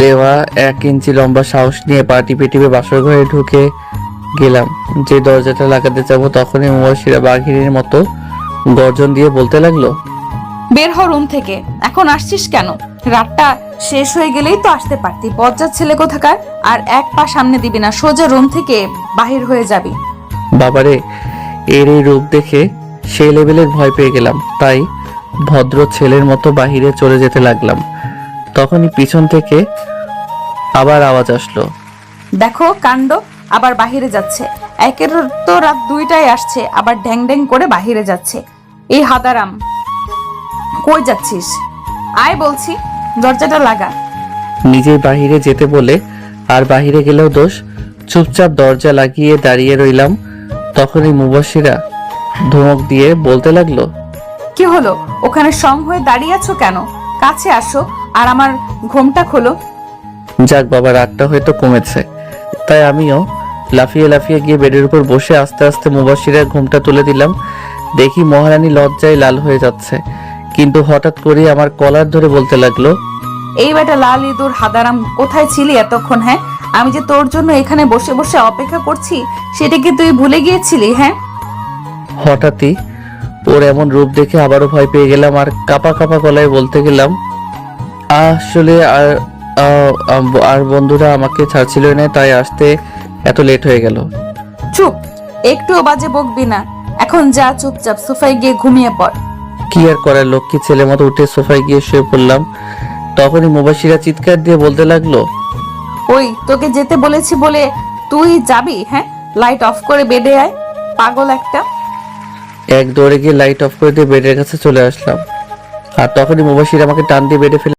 দেওয়া 1 ইঞ্চি লম্বা সাহস নিয়ে পা টিপে টিপে বাসর ঘরে ঢুকে গেলাম। যে দরজাটা লাগাতে যাব তখনই মুবাশশিরা বাঘিনীর মতো গর্জন দিয়ে বলতে লাগলো, বের হ রুম থেকে। এখন আসছিস কেন? রাতটা শেষ হয়ে গেলেই তো আসতে পারতি। বজ্জাত ছেলে কোথাকার! আর 1 পা সামনে দিবি না, সোজা রুম থেকে বাহির হয়ে যাবি। বাবারে, এর এই রূপ দেখে সেই লেভেলের ভয় পেয়ে গেলাম। তাই ভদ্র ছেলের মতো বাহিরে চলে যেতে লাগলাম। তখনই পিছন থেকে আবার আওয়াজ আসলো, দেখো কাণ্ড, আবার বাহিরে যাচ্ছে। একের তো রাত 2টায় আসছে, আবার ঢ্যাং ঢ্যাং করে বাহিরে যাচ্ছে। এই হাদারাম, কই যাচ্ছিস? আয় বলছি, দরজাটা লাগা। নিজেই বাহিরে যেতে বলে আর বাহিরে গেলেও দোষ। চুপচাপ দরজা লাগিয়ে দাঁড়িয়ে রইলাম। তখনই মুবাশশিরা ধমক দিয়ে বলতে লাগলো, কি হলো? ওখানে সং হয়ে দাঁড়িয়ে আছো কেন? কাছে আসো আর আমার ঘোমটা খোলো। যাক বাবা, রাতটা হয়তো কমেছে। তাই আমিও লাফিয়ে লাফিয়ে গিয়ে বেডের উপর বসে আস্তে আস্তে মুবাশশিরার ঘুমটা তুলে দিলাম। দেখি মহারানী লজ্জায় লাল হয়ে যাচ্ছে, কিন্তু হঠাৎ করে আমার কলার ধরে বলতে লাগলো, এই বেটা লাল ইঁদুর হাদারাম, কোথায় ছিলি এতক্ষণ? হ্যাঁ, আমি যে তোর জন্য এখানে বসে বসে অপেক্ষা করছি, সেটা কি তুই ভুলে গিয়েছিলি? হ্যাঁ। হঠাৎই ওর এমন রূপ দেখে আবারও ভয় পেয়ে গেলাম আর কাপা কাপা গলায় বলতে গেলাম, আসলে আর বন্ধুরা আমাকে ছাড়ছিল না, তাই আসতে এত লেট হয়ে গেল। চুপ, একটুও বাজে বকবি না। এখন যা চুপচাপ সোফায় গিয়ে ঘুমিয়ে পড়। কি আর করার, লক্ষ্মী ছেলের মতো উঠে সোফায় গিয়ে শুয়ে পড়লাম। তখনই মুবাশশিরা চিৎকার দিয়ে বলতে লাগলো, ওই তোকে যেতে বলেছি বলে তুই যাবি? হ্যাঁ, লাইট অফ করে বেডে আয়, পাগল একটা। এক দৌড়ে গিয়ে লাইট অফ করে দিয়ে বেডের কাছে চলে আসলাম। আর তখনই মুবাশশিরা আমাকে টান দিয়ে বেডে ফেলে